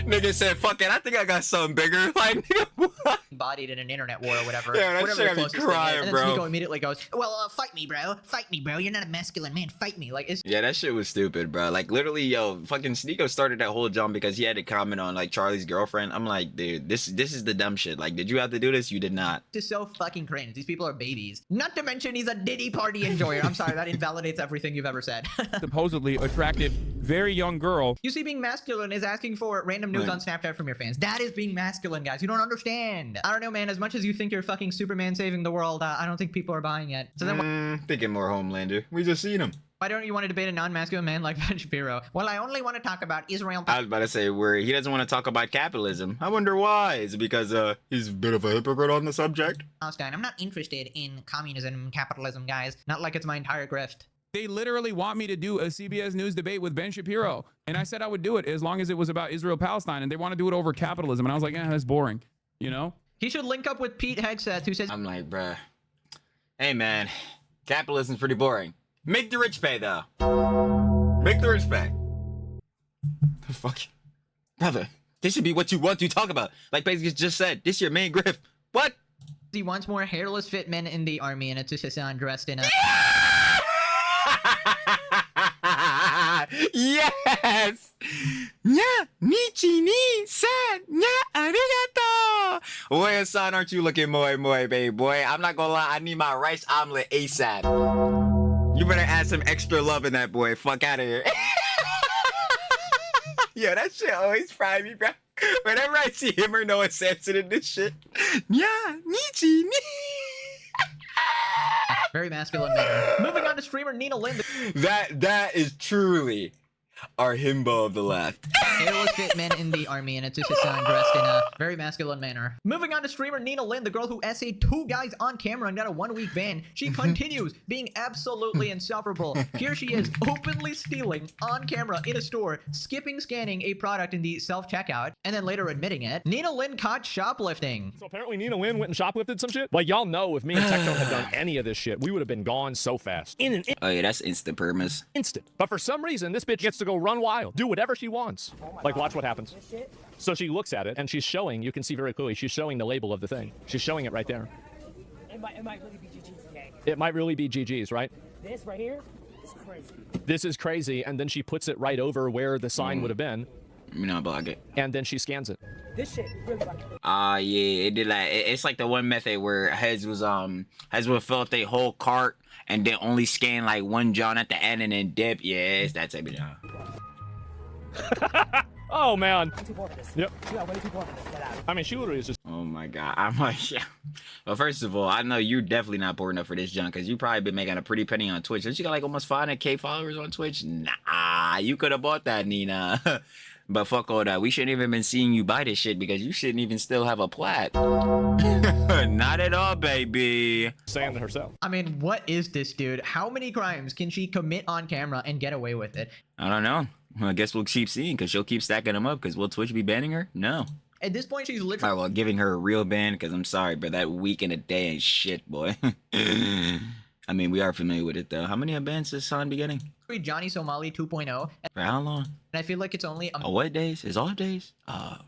Nigga said, fuck it, I think I got something bigger. Like, nigga, what? Bodied in an internet war or whatever. Yeah, that whatever shit the got me closest thing is. crying, And then bro. Sneeko immediately goes, well, fight me, bro. Fight me, bro. You're not a masculine man. Fight me. Like, it's... Yeah, that shit was stupid, bro. Like, literally, yo, fucking Sneeko started that whole jump because he had to comment on, like, Charlie's girlfriend. I'm like, dude, this is the dumb shit. Like, did you have to do this? You did not. just so fucking cringe. These people are babies. Not to mention he's a Diddy party enjoyer. I'm sorry, that invalidates everything you've ever said. Supposedly attractive, very young girl. You see, being masculine is asking for random news Right. on Snapchat from your fans. That is being masculine, guys. You don't understand. I don't know, man. As much as you think you're fucking Superman saving the world, I don't think people are buying it. So then Thinking more Homelander. We just seen him. why don't you want to debate a non-masculine man like Ben Shapiro? Well, I only want to talk about Israel. I was about to say where he doesn't want to talk about capitalism. I wonder why. Is it because he's a bit of a hypocrite on the subject? Palestine. I'm not interested in communism and capitalism, guys. Not like it's my entire grift. They literally want me to do a CBS News debate with Ben Shapiro. And I said I would do it as long as it was about Israel-Palestine. And they want to do it over capitalism. And I was like, that's boring. You know? He should link up with Pete Hegseth, who says I'm like, bruh. Hey, man. Capitalism's pretty boring. Make the rich pay, though. Make the rich pay. The fuck? Brother, this should be what you want to talk about. Like basically just said, this your main grift. What? he wants more hairless fit men in the army, and it's just Hasan dressed in a... Yes! Nya, nichi ni san, nya, arigato! Boy, Hasan, aren't you looking moe, babe? Boy, I'm not gonna lie, I need my rice omelet ASAP. You better add some extra love in that, boy. Fuck out of here. Yo, that shit always fry me, bro. Whenever I see him or Noah Samson in this shit. Nya, nichi ni. Very masculine man. Moving on to streamer Nina Lynn. That is truly our himbo of the left. Hairless fit men in the army, and it's just Hasan dressed in a very masculine manner. Moving on to streamer Nina Lynn, the girl who essayed 2 guys on camera and got a 1-week ban. She continues being absolutely insufferable. Here she is, openly stealing on camera in a store, skipping scanning a product in the self-checkout, and then later admitting it. Nina Lynn caught shoplifting. So apparently Nina Lynn went and shoplifted some shit? Like, y'all know if me and Tectone had done any of this shit, we would have been gone so fast. In an Oh yeah, that's instant permas. instant. But for some reason, this bitch gets to go run wild, do whatever she wants. Like, watch what happens. So she looks at it, and she's showing, you can see very clearly, she's showing the label of the thing. She's showing it right there. It might really be GG's gang. It might really be GG's, right? This right here is crazy. This is crazy, and then she puts it right over where the sign would have been, You know, block it. and then she scans it. This shit really like Yeah, it did like it's like the one method where Hez would fill up their whole cart and then only scan like one John at the end and then dip. Yeah, it's that type of John. Oh, man. way too poor for this. Yep. You are way too poor for this. Get out. I mean, she literally is just... Oh my god. I'm like, yeah. Well, first of all, I know you're definitely not poor enough for this junk because you probably been making a pretty penny on Twitch. Don't you got like almost 500K followers on Twitch? Nah, you could have bought that, Nina. But fuck all that. We shouldn't even been seeing you buy this shit because you shouldn't even still have a plat. Not at all, baby. Saying to herself. I mean, what is this dude? How many crimes can she commit on camera and get away with it? I don't know. Well, I guess we'll keep seeing because she'll keep stacking them up because will Twitch be banning her? No. At this point, she's All literally right, well, giving her a real ban because I'm sorry, but that week and a day ain't shit, boy. I mean, we are familiar with it, though. How many bans is Hasan be getting? Johnny Somali 2.0. For how long? And I feel like it's only a What days? Is all days? Oh,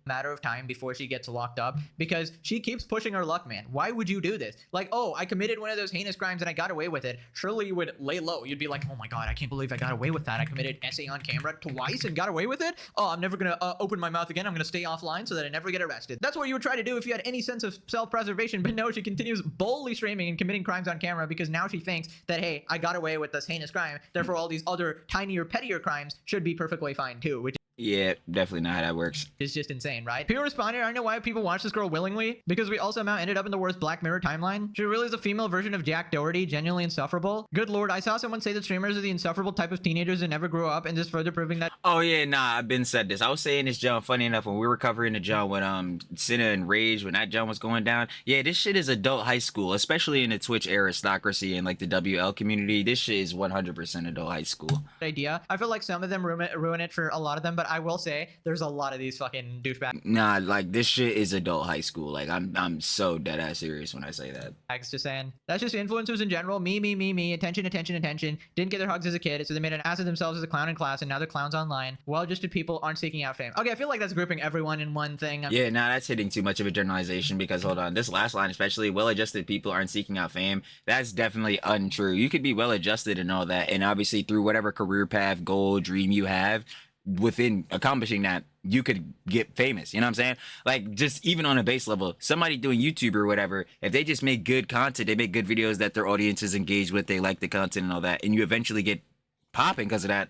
matter of time before she gets locked up because she keeps pushing her luck, man. Why would you do this? Like, oh, I committed one of those heinous crimes and I got away with it. Surely you would lay low. You'd be like, oh my god, I can't believe I got away with that. I committed SA on camera twice and got away with it. Oh, I'm never gonna open my mouth again. I'm gonna stay offline so that I never get arrested. That's what you would try to do if you had any sense of self-preservation. But no, she continues boldly streaming and committing crimes on camera because now she thinks that, hey, I got away with this heinous crime. Therefore, all these other tinier, pettier crimes should be perfectly fine too, which yeah, definitely not how that works. is just insane, right? People responded, I know why people watch this girl willingly, because we all somehow ended up in the worst Black Mirror timeline. She really is a female version of Jack Doherty, genuinely insufferable. Good lord, I saw someone say that streamers are the insufferable type of teenagers who never grow up, and just further proving that. Oh yeah, nah, I've been said this. I was saying this, John, funny enough, when we were covering the John with Cinna and Rage, when that John was going down. Yeah, this shit is adult high school, especially in the Twitch aristocracy and like the WL community. This shit is 100% adult high school. Idea. I feel like some of them ruin it for a lot of them, but I will say there's a lot of these fucking douchebags Nah, like this shit is adult high school. Like I'm so dead ass serious when I say that. just saying. That's just influencers in general. Me. Attention. Didn't get their hugs as a kid, so they made an ass of themselves as a clown in class, and now they're clowns online. Well-adjusted people aren't seeking out fame. Okay, I feel like that's grouping everyone in one thing. Yeah, nah, that's hitting too much of a generalization because hold on, this last line, especially well-adjusted people aren't seeking out fame. That's definitely untrue. You could be well-adjusted and all that, and obviously through whatever career path, goal, dream you have, within accomplishing that, you could get famous. You know what I'm saying? Like, just even on a base level, somebody doing YouTube or whatever, if they just make good content, they make good videos that their audience is engaged with, they like the content and all that, and you eventually get popping because of that,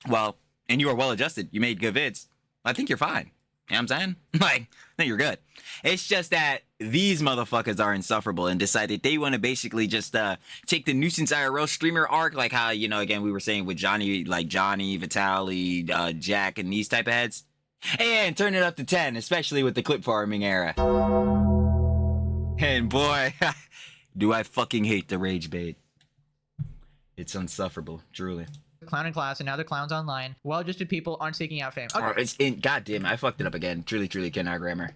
well, and you are well adjusted, you made good vids, I think you're fine. You know what I'm saying? Like, I think you're good. It's just that these motherfuckers are insufferable and decide that they want to basically just take the nuisance IRL streamer arc, like how, you know, again, we were saying with Johnny, like Johnny, Vitaly, Jack, and these type of heads, and turn it up to 10, especially with the clip farming era. And boy, do I fucking hate the rage bait. It's insufferable, truly. Clown in class, and now they're clowns online. Well-adjusted people aren't seeking out fame. Okay. Oh, it's in. God damn it, I fucked it up again. Truly cannot grammar.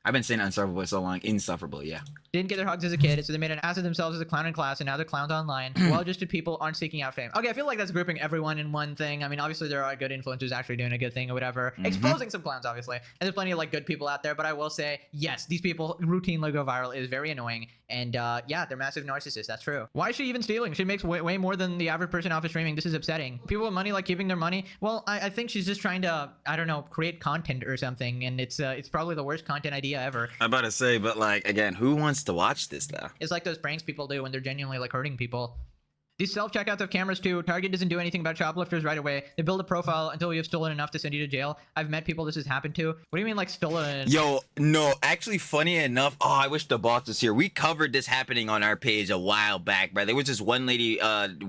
I've been saying unsufferable for so long. Insufferable, yeah. Didn't get their hugs as a kid, so they made an ass of themselves as a clown in class, and now they're clowns online. Well-adjusted people aren't seeking out fame. Okay, I feel like that's grouping everyone in one thing. I mean, obviously there are good influencers actually doing a good thing or whatever, exposing some clowns, obviously, and there's plenty of like good people out there. But I will say, yes, these people routinely go viral. It is very annoying, and yeah, they're massive narcissists. That's true. Why is she even stealing? She makes way more than the average person off of streaming. This is upsetting. People with money like keeping their money. Well, I think she's just trying to, I don't know, create content or something, and it's probably the worst content idea ever. I'm about to say, but like again, who wants to watch this though? It's like those pranks people do when they're genuinely like hurting people. These self-checkouts have cameras too. Target doesn't do anything about shoplifters right away. They build a profile until you have stolen enough to send you to jail. I've met people this has happened to. What do you mean like stolen? Yo, no, actually funny enough, oh, I wish the boss was here. We covered this happening on our page a while back, bro. There was this one lady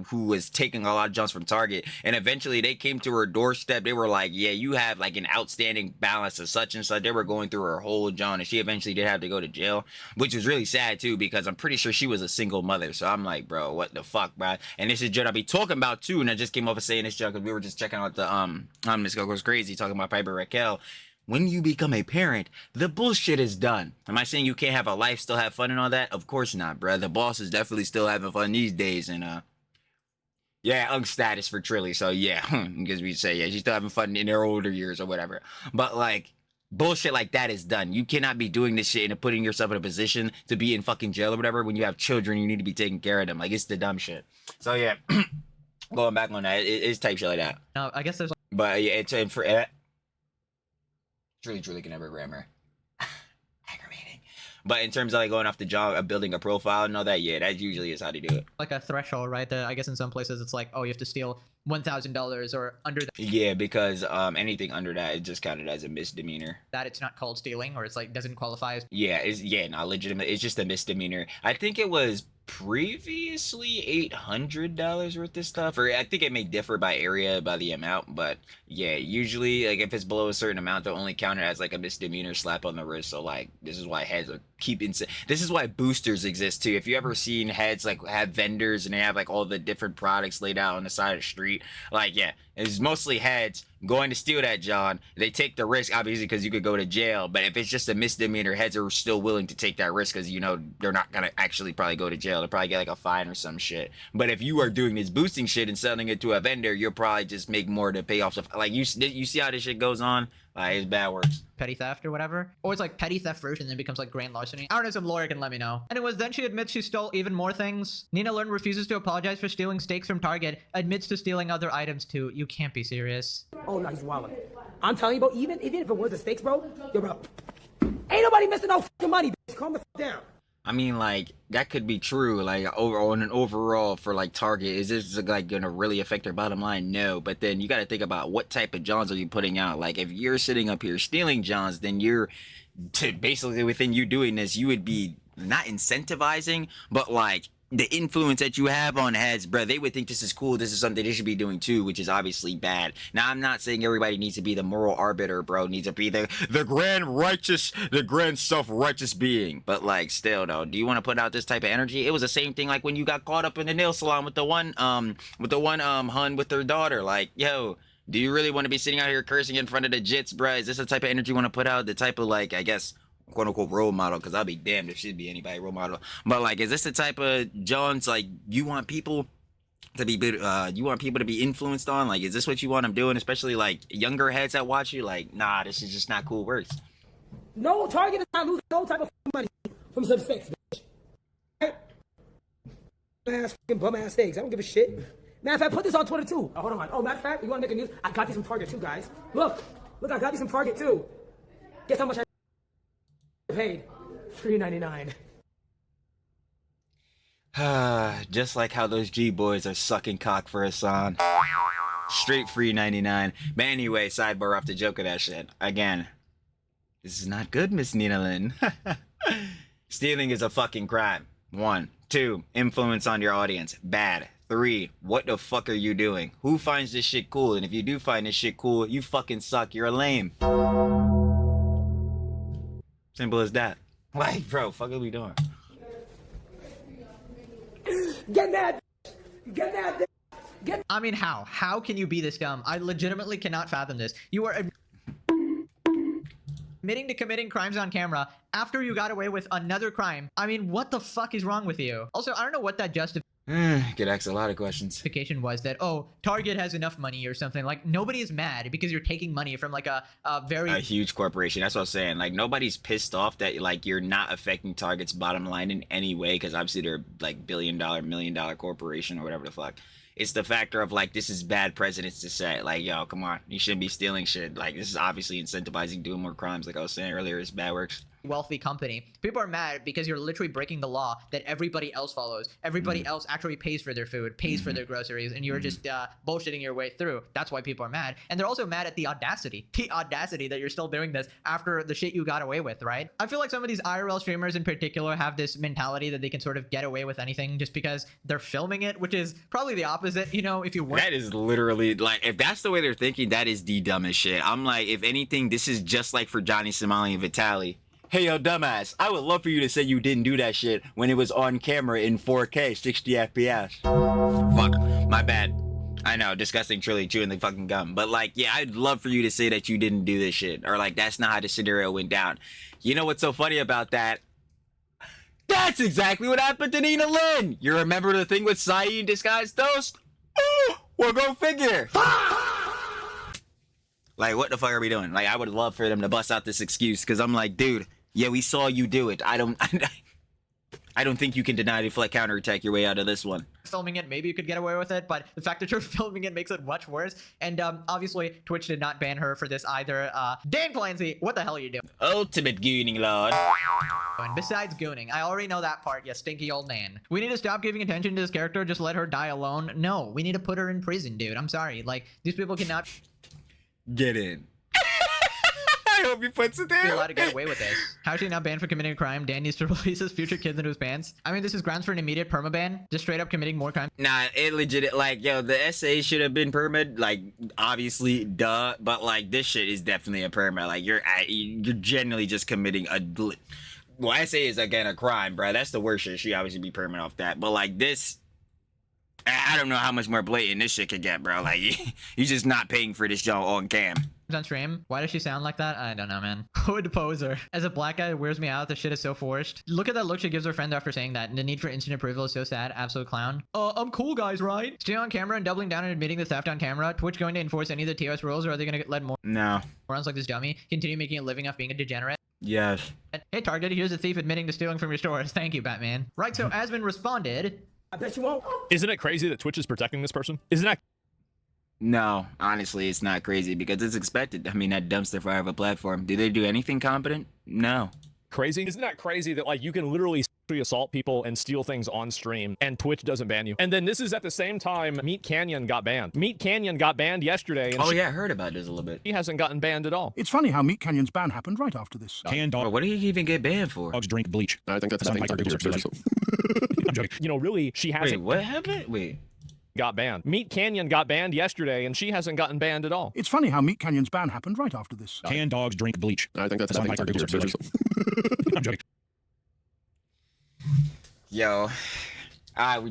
who was taking a lot of jumps from Target, and eventually they came to her doorstep. They were like, yeah, you have like an outstanding balance of such and such. They were going through her whole John, and she eventually did have to go to jail, which was really sad too, because I'm pretty sure she was a single mother. So I'm like, bro, what the fuck, bro? And this is Judd I be talking about too, and I just came off of saying this Judd because we were just checking out the Miss Go Goes Crazy talking about Piper Raquel. When you become a parent, the bullshit is done. Am I saying you can't have a life, still have fun and all that? Of course not, bro. The boss is definitely still having fun these days, and yeah, Ugg status for Trilly. So yeah, because we say yeah, she's still having fun in her older years or whatever. But like, bullshit like that is done. You cannot be doing this shit and putting yourself in a position to be in fucking jail or whatever when you have children. You need to be taking care of them. Like, it's the dumb shit. So yeah, going back on that, it's type shit like that. No, I guess there's. But yeah, it's for truly can never grammar. Aggravating. But in terms of like going off the job of building a profile and all that, yeah, that usually is how they do it. Like a threshold, right? I guess in some places it's like, oh, you have to steal $1,000 or under Yeah, because anything under that is just counted as a misdemeanor. that it's not called stealing, or it's like doesn't qualify as. Yeah, not legitimate. It's just a misdemeanor. I think it was previously $800 worth of stuff, or I think it may differ by area, by the amount, but yeah, usually like if it's below a certain amount, they'll only count it as like a misdemeanor slap on the wrist. So like this is why heads are this is why boosters exist too. If you ever seen heads like have vendors and they have like all the different products laid out on the side of the street, like yeah, it's mostly heads going to steal that, John. They take the risk obviously because you could go to jail, but if it's just a misdemeanor, heads are still willing to take that risk because you know they're not gonna actually probably go to jail. They'll probably get like a fine or some shit. But if you are doing this boosting shit and selling it to a vendor, you'll probably just make more to pay off stuff. Like you see how this shit goes on. It's bad works. Petty theft or whatever, or it's like petty theft first and then becomes like grand larceny. I don't know, some lawyer can let me know. Anyways, then she admits she stole even more things. Nina Lern refuses to apologize for stealing steaks from Target, admits to stealing other items too. You can't be serious. Oh, no, he's wildin'. I'm telling you, bro, even if it was the steaks, bro, yo, bro, ain't nobody missing no fucking money, bitch. Calm the down. I mean, like, that could be true, like, on an overall for, like, Target. Is this, like, gonna really affect their bottom line? No. But then you gotta think about what type of Johns are you putting out. Like, if you're sitting up here stealing Johns, then you're, basically, within you doing this, you would be not incentivizing, but, like, the influence that you have on heads, bro, they would think this is cool. This is something they should be doing too, which is obviously bad. Now, I'm not saying everybody needs to be the moral arbiter, bro. Needs to be the grand self-righteous being. But like, still though, do you want to put out this type of energy? It was the same thing like when you got caught up in the nail salon with the one hun with her daughter. Like, yo, do you really want to be sitting out here cursing in front of the jits, bro? Is this the type of energy you want to put out? The type of like, I guess, quote unquote role model, because I'll be damned if she'd be anybody role model. But like, is this the type of Jones like you want people to be influenced on? Like, is this what you want them doing, especially like younger heads that watch you? Like, nah, this is just not cool works. No Target is not losing no type of money from some steaks, bitch. Right? Bum ass steaks. I don't give a shit. Matter of fact, put this on Twitter too. Oh, hold on. Oh, matter of fact, you want to make a news? I got these from Target too, guys. Look, I got these from Target too. Guess how much I paid? $3.99. Just like how those G boys are sucking cock for Hasan. Straight free 99. But anyway, sidebar off the joke of that shit. Again, this is not good, Miss Nina Lynn. Stealing is a fucking crime. 1. 2. Influence on your audience. Bad. 3. What the fuck are you doing? Who finds this shit cool? And if you do find this shit cool, you fucking suck. You're a lame. Simple as that. Like, bro, fuck are we doing? Get mad. Get mad. I mean, how? How can you be this dumb? I legitimately cannot fathom this. You are admitting to committing crimes on camera after you got away with another crime. I mean, what the fuck is wrong with you? Also, I don't know what that Could ask a lot of questions. was that, oh, Target has enough money or something. Like, nobody is mad because you're taking money from like a huge corporation. That's what I'm saying. Like, nobody's pissed off that like you're not affecting Target's bottom line in any way, because obviously they're like $1 million corporation or whatever the fuck. It's the factor of like, this is bad precedence to set. Like, yo, come on, you shouldn't be stealing shit. Like, this is obviously incentivizing doing more crimes. Like I was saying earlier, it's bad works. wealthy company. People are mad because you're literally breaking the law that everybody else follows. Everybody else actually pays for their food, pays for their groceries, and you're just bullshitting your way through. That's why people are mad. And they're also mad at the audacity that you're still doing this after the shit you got away with, right? I feel like some of these IRL streamers in particular have this mentality that they can sort of get away with anything just because they're filming it, which is probably the opposite. You know, if you weren't— That is literally, like, if that's the way they're thinking, that is the dumbest shit. I'm like, if anything, this is just like for Johnny Somali and Vitaly. Hey, yo, dumbass, I would love for you to say you didn't do that shit when it was on camera in 4K, 60 FPS. Fuck, my bad. I know, disgusting, truly chewing the fucking gum. But, like, yeah, I'd love for you to say that you didn't do this shit. Or, like, that's not how the scenario went down. You know what's so funny about that? That's exactly what happened to Nina Lynn! You remember the thing with Saeed Disguised Toast? Well, go figure! Like, what the fuck are we doing? Like, I would love for them to bust out this excuse, because I'm like, dude, yeah, we saw you do it. I I don't think you can deny deflect counterattack your way out of this one. Filming it, maybe you could get away with it, but the fact that you're filming it makes it much worse. And obviously, Twitch did not ban her for this either. Dan Clancy, what the hell are you doing? Ultimate gooning lord. And besides gooning, I already know that part, you stinky old man. We need to stop giving attention to this character, just let her die alone. No, we need to put her in prison, dude. I'm sorry. Like, these people cannot Get in. I hope he puts it be there. allowed to get away with this. How is she not banned for committing a crime? Dan needs to release his future kids into his pants. I mean, this is grounds for an immediate permaban. Just straight up committing more crime. Nah, it legit, like, yo, the SA should have been permit, like, obviously, duh, but, like, this shit is definitely a permit. Like, you're generally just committing a, well, SA is, again, a crime, bro. That's the worst shit. She obviously be permit off that, but, like, this, I don't know how much more blatant this shit could get, bro. Like, you're just not paying for this show on cam. On stream. Why does she sound like that? I don't know, man. Hood poser. As a black guy, it wears me out. This shit is so forced. Look at that look she gives her friend after saying that. And the need for instant approval is so sad. Absolute clown. I'm cool, guys, right? Staying on camera and doubling down and admitting the theft on camera. Twitch going to enforce any of the TOS rules, or are they going to let more No. morons like this dummy continue making a living off being a degenerate? Yes. Hey, Target, here's a thief admitting to stealing from your stores. Thank you, Batman. Right, so Asmon responded. I bet you won't. Isn't it crazy that Twitch is protecting this person? Isn't that No, honestly, it's not crazy because it's expected. I mean, that dumpster fire of a platform. Do they do anything competent? No. crazy? Isn't that crazy that like you can literally sexually assault people and steal things on stream and Twitch doesn't ban you? And then this is at the same time Meat Canyon got banned. Meat Canyon got banned yesterday. And oh yeah, I heard about this a little bit. He hasn't gotten banned at all. It's funny how Meat Canyon's ban happened right after this. What did he even get banned for? Dogs drink bleach. I think that's I'm joking. You know, really, she hasn't. Wait, what happened? Wait. Got banned. Meat Canyon got banned yesterday, and she hasn't gotten banned at all. It's funny how Meat Canyon's ban happened right after this. Can dogs drink bleach? I think that's I'm joking. Yo,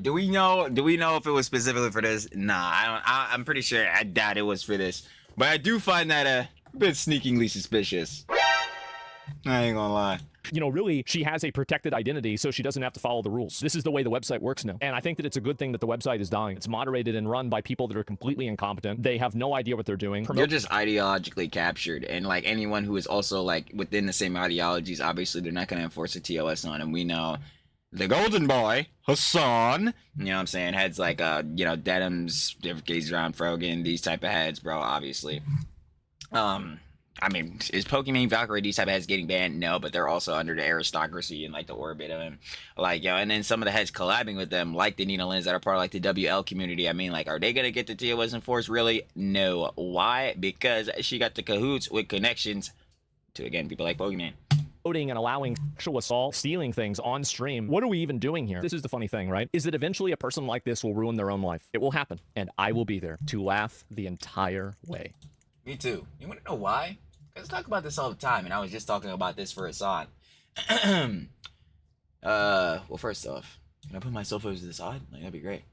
do we know if it was specifically for this? Nah, I'm pretty sure. I doubt it was for this, but I do find that a bit sneakingly suspicious. I ain't gonna lie. You know, really, she has a protected identity, so she doesn't have to follow the rules. This is the way the website works now. And I think that it's a good thing that the website is dying. It's moderated and run by people that are completely incompetent. They have no idea what they're doing. You're just ideologically captured. And like anyone who is also like within the same ideologies, obviously they're not going to enforce a TOS on. And we know the golden boy, Hasan, you know what I'm saying, heads like, Dedham's, certificates around Frogan, these type of heads, bro, obviously. I mean, is Pokimane, Valkyrie, these type of heads getting banned? No, but they're also under the aristocracy and like the orbit of him. Like, and then some of the heads collabing with them, like the Nina Lins that are part of like the WL community. I mean, like, are they gonna get the TOS enforced? Really? No. Why? Because she got the cahoots with connections to, again, people like Pokimane. And allowing sexual assault, stealing things on stream. What are we even doing here? This is the funny thing, right? Is that eventually a person like this will ruin their own life. It will happen, and I will be there to laugh the entire way. Me too. You want to know why? Because I talk about this all the time, and I was just talking about this for Hasan. Well, first off, can I put myself over to the side? Like, that'd be great.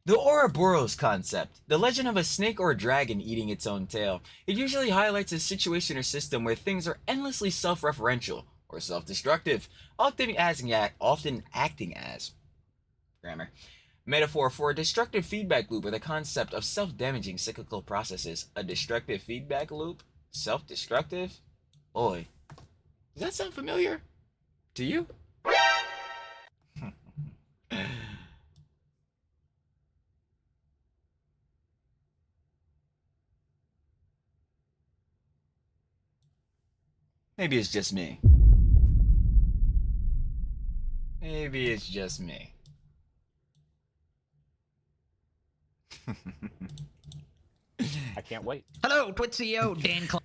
The Ouroboros concept, the legend of a snake or a dragon eating its own tail. It usually highlights a situation or system where things are endlessly self-referential or self-destructive, often acting as grammar. Metaphor for a destructive feedback loop or the concept of self-damaging cyclical processes. A destructive feedback loop? Self-destructive? Boy, does that sound familiar to you? Maybe it's just me. Maybe it's just me. I can't wait. Hello, Twitch CEO Dan Cl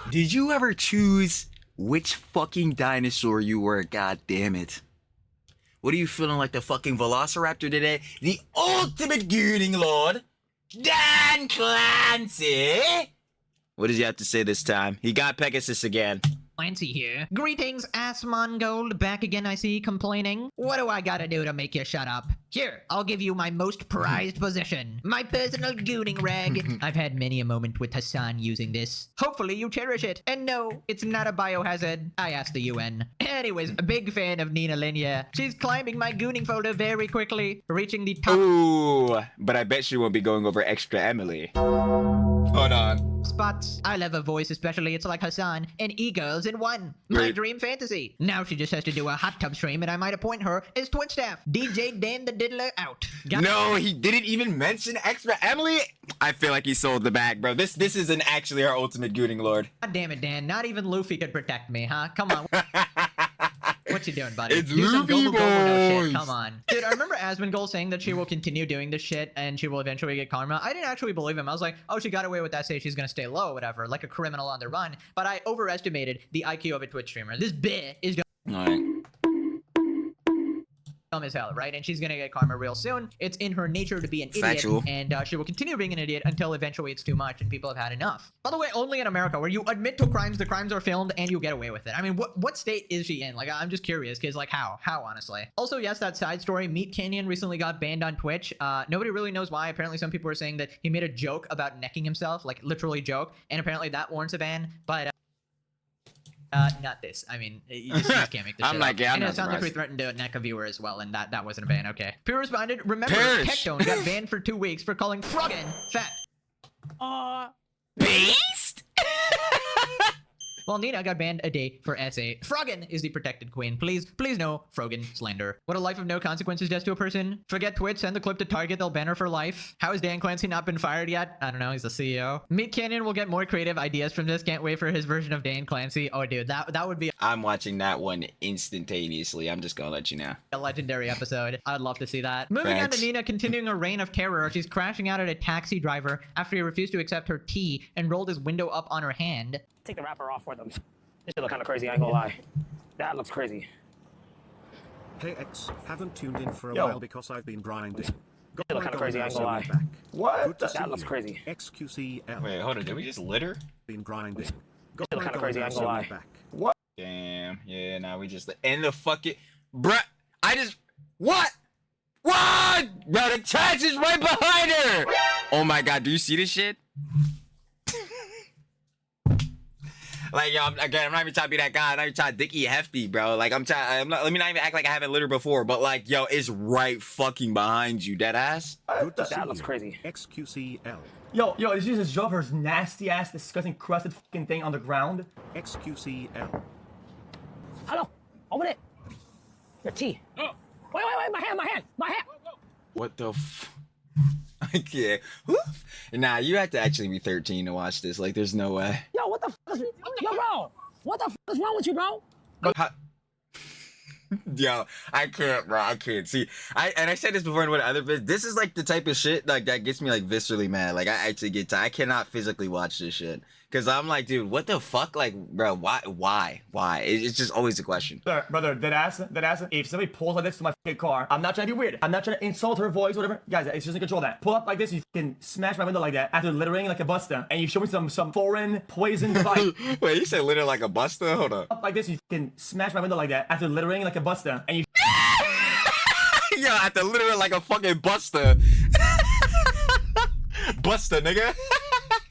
Did you ever choose which fucking dinosaur you were? God damn it. What are you feeling like, the fucking Velociraptor today? The ultimate gooning lord, Dan Clancy? What does he have to say this time? He got Pegasus again. Clancy here. Greetings, ass Mongold. Back again, I see, complaining. What do I gotta do to make you shut up? Here, I'll give you my most prized possession. My personal gooning rag. I've had many a moment with Hasan using this. Hopefully you cherish it. And no, it's not a biohazard. I asked the UN. Anyways, a big fan of Nina Linya. She's climbing my gooning folder very quickly, reaching the top. Ooh, but I bet she won't be going over extra Emily. Hold on. spots. I love her voice especially. It's like Hasan and e-girls in one. My Right. dream fantasy. Now she just has to do a hot tub stream and I might appoint her as Twitch staff. DJ Dan the Diddler out. Got No, he didn't even mention extra Emily. I feel like he sold the bag, bro. This isn't actually our ultimate gooning lord. God damn it, Dan. Not even Luffy could protect me, huh? Come on. What you doing, buddy? It's Do some Luffy Gomu Gomu no shit. boys. Come on. Dude, I remember Asmongold saying that she will continue doing this shit and she will eventually get karma. I didn't actually believe him. I was like, oh, she got away with that, say she's gonna stay low or whatever, like a criminal on the run. But I overestimated the IQ of a Twitch streamer. This bitch is Alright. dumb as hell, right? And she's gonna get karma real soon. It's in her nature to be an idiot, Factual. and she will continue being an idiot until eventually it's too much and people have had enough. By the way, only in America, where you admit to crimes, the crimes are filmed, and you get away with it. I mean, what state is she in? Like, I'm just curious, because, like, how, honestly? Also, yes, that side story, Meat Canyon recently got banned on Twitch. Nobody really knows why. Apparently, some people were saying that he made a joke about necking himself, like, literally joke, and apparently that warrants a ban, but, not this. I mean, you just can't make this I'm shit like, up. yeah, I'm and it not sounds like we surprised. threatened to neck a viewer as well, and that wasn't a ban. Okay. Pure responded, remember, Perish. Tectone got banned for 2 weeks for calling Froggen fat. Beast? Well, Nina got banned a day for SA. Froggen is the protected queen. Please no Froggen slander. What a life of no consequences does to a person. Forget Twitch, send the clip to Target, they'll ban her for life. How has Dan Clancy not been fired yet? I don't know, he's the CEO. Meat Canyon will get more creative ideas from this. Can't wait for his version of Dan Clancy. Oh, dude, that would be I'm watching that one instantaneously. I'm just gonna let you know. a legendary episode. I'd love to see that. Moving on Facts. to Nina continuing a reign of terror. She's crashing out at a taxi driver after he refused to accept her tea and rolled his window up on her hand. Take the wrapper off for them. This shit look kind of crazy, I ain't gonna lie. That looks crazy. Hey X, haven't tuned in for a Yo. while because I've been grinding. Got Shit look my kind of goal crazy, I now, ain't so gonna we're lie. back. What? Good to see That looks you. crazy. XQCL. Wait, hold on. Did we just litter? Been grinding. Got Shit look my kind of goal crazy, I now, ain't so gonna we're lie. back. Damn. Yeah, now we just in the fucking bruh. I just what? What? Bro, the trash is right behind her. Oh my god, do you see this shit? Like, yo, I'm not even trying to be that guy. I'm not even trying to dicky hefty, bro. Like, let me not even act like I haven't littered before, but like, yo, it's right fucking behind you, dead ass. Good to see That looks you. crazy. XQCL. Yo, did you just drop her nasty ass, disgusting, crusted fucking thing on the ground? XQCL. Hello, open it. Your tea. Wait, my hand. What the f? I can't. Nah, you have to actually be 13 to watch this. Like, there's no way. Yo, what the f is, yo, bro? What the f is wrong with you, bro? Yo, I can't, bro. I can't. See, I said this before in one other vids. This is like the type of shit like that gets me like viscerally mad. Like, I actually get I cannot physically watch this shit. Cause I'm like, dude, what the fuck? Like, bro, why? It's just always a question. Brother, that ass. If somebody pulls like this to my fucking car, I'm not trying to be weird. I'm not trying to insult her voice, whatever. Guys, it's just to control that. Pull up like this, you can smash my window like that after littering like a buster, and you show me some foreign poison device. Wait, you said litter like a buster? Hold up. Up like this, you can smash my window like that after littering like a buster, and you. Yo, I have to litter like a fucking buster. Buster, nigga.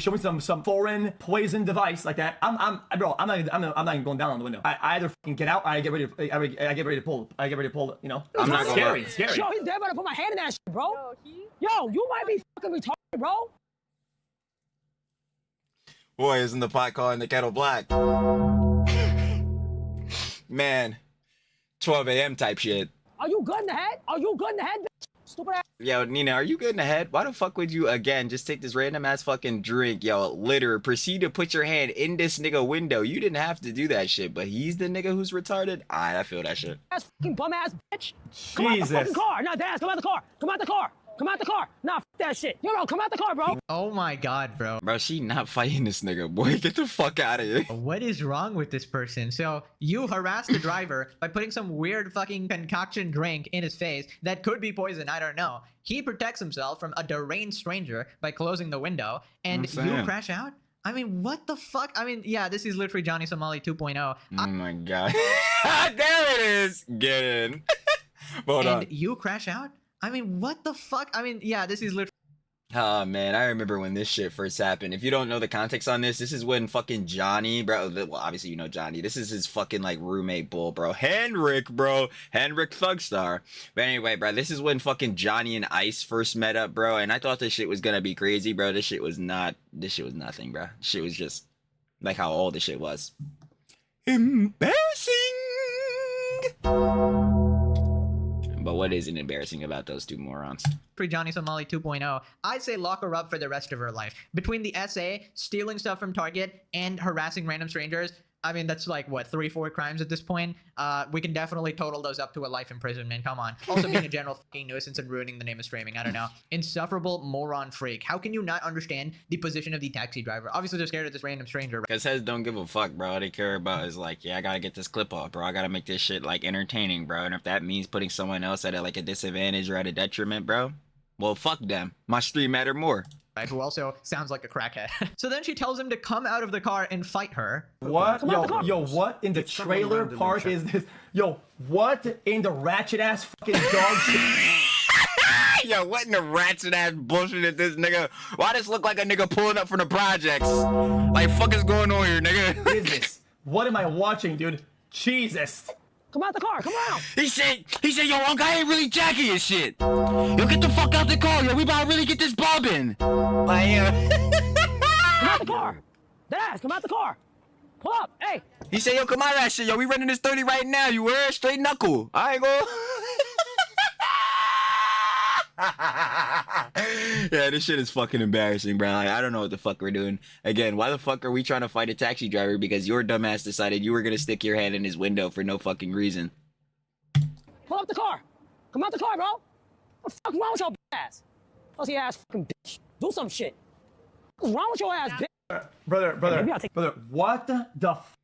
Show me some foreign poison device like that. I'm not even going down on the window. I either fucking get out, or I get ready to pull. You know, I'm not scary. gonna- Scary. Yo, he's dead about to put my hand in that shit, bro. Yo, you might be fucking retarded, bro. Boy, isn't the pot calling the kettle black? Man, 12 a.m. type shit. Are you good in the head? Bitch? Stupid ass. Yo, Nina, are you good in the head? Why the fuck would you, again, just take this random ass fucking drink, yo, litter, proceed to put your hand in this nigga window? You didn't have to do that shit, but he's the nigga who's retarded? Alright, I feel that shit. Ass fucking bum ass bitch. Come out the fucking car. Nah, Dad, come out the car. Nah, f that shit. Yo, come out the car, bro. Oh my god, bro. Bro, she not fighting this nigga, boy. Get the fuck out of here. What is wrong with this person? So you harass the driver by putting some weird fucking concoction drink in his face that could be poison, I don't know. He protects himself from a deranged stranger by closing the window, and you saying. crash out? I mean, what the fuck? I mean, yeah, this is literally Johnny Somali 2.0. Oh my god. There it is. Get in. Hold on. And you crash out? I mean, what the fuck? I mean, yeah, this is literally Oh man, I remember when this shit first happened. If you don't know the context on this, this is when fucking Johnny, bro. Well, obviously you know Johnny. This is his fucking like roommate bull, bro. Henrik Thugstar. But anyway, bro, this is when fucking Johnny and Ice first met up, bro. And I thought this shit was gonna be crazy, bro. This shit was not. This shit was nothing, bro. This shit was just like how old this shit was. Embarrassing. But what isn't embarrassing about those two morons? Pre-Johnny Somali 2.0, I'd say lock her up for the rest of her life. Between the SA, stealing stuff from Target, and harassing random strangers, I mean, that's like, what, 3-4 crimes at this point? We can definitely total those up to a life imprisonment, come on. Also being a general fucking nuisance and ruining the name of streaming, I don't know. Insufferable moron freak. How can you not understand the position of the taxi driver? Obviously, they're scared of this random stranger. Because heads don't give a fuck, bro. All they care about is like, yeah, I gotta get this clip off, bro. I gotta make this shit, like, entertaining, bro. And if that means putting someone else at, like, a disadvantage or at a detriment, bro, well, fuck them. My stream matter more. Who also sounds like a crackhead. So then she tells him to come out of the car and fight her. What? Yo, what in the trailer park is this? Yo, what in the ratchet ass fucking dog shit? Yo, what in the ratchet ass bullshit is this nigga? Why does look like a nigga pulling up from the projects? Like, fuck is going on here, nigga? What is this? What am I watching, dude? Jesus. Come out the car, come on! He said, yo, Uncle, I ain't really jacking your shit. Yo, get the fuck out the car, yo. We about to really get this bobbing. Like, Come out the car! Deadass, come out the car! Pull up, hey! He said, yo, come out of that shit, yo. We running this 30 right now. You wear straight knuckle. I ain't go. Yeah, this shit is fucking embarrassing, bro. Like, I don't know what the fuck we're doing. Again, why the fuck are we trying to fight a taxi driver because your dumbass decided you were gonna stick your hand in his window for no fucking reason? Pull up the car! Come out the car, bro! What the fuck's wrong with your ass? Pussy ass fucking bitch. Do some shit. What's wrong with your ass, bitch? Brother, what the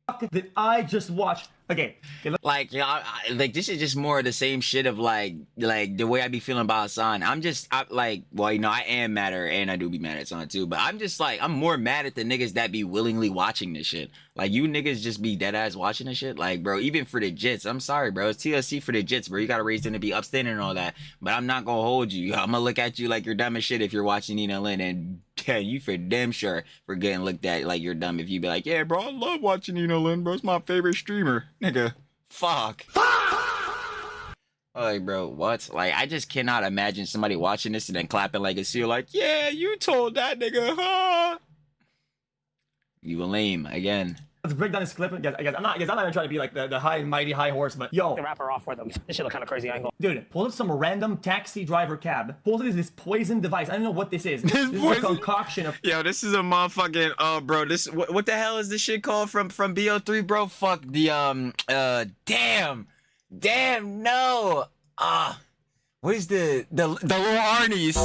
fuck did I just watch? Okay. Like, you know, like this is just more of the same shit of like the way I be feeling about Hasan. Well, you know, I am mad at her and I do be mad at Hasan too, but I'm just like, I'm more mad at the niggas that be willingly watching this shit. Like, you niggas just be dead ass watching this shit. Like, bro, even for the jits, I'm sorry, bro. It's TLC for the jits, bro. You gotta raise them to be upstanding and all that. But I'm not gonna hold you. I'm gonna look at you like you're dumb as shit if you're watching Nina Lynn, and yeah, you for damn sure for getting looked at like you're dumb if you be like, yeah, bro, I love watching Nina Lynn, bro. It's my favorite streamer. Nigga, fuck. Like, bro, what? Like, I just cannot imagine somebody watching this and then clapping like a seal, like, yeah, you told that nigga, huh? You a lame again. Let's break down this clip. I guess I'm not even trying to be like the high and mighty high horse, but yo. The rapper off for them. This shit look kind of crazy. I ain't gonna. Dude, pull up some random taxi driver cab. Pull up this poison device. I don't know what this is. This is a concoction of. Yo, this is a motherfucking bro. This what the hell is this shit called from BO3, bro? Fuck the damn no. What is the little Arnie's?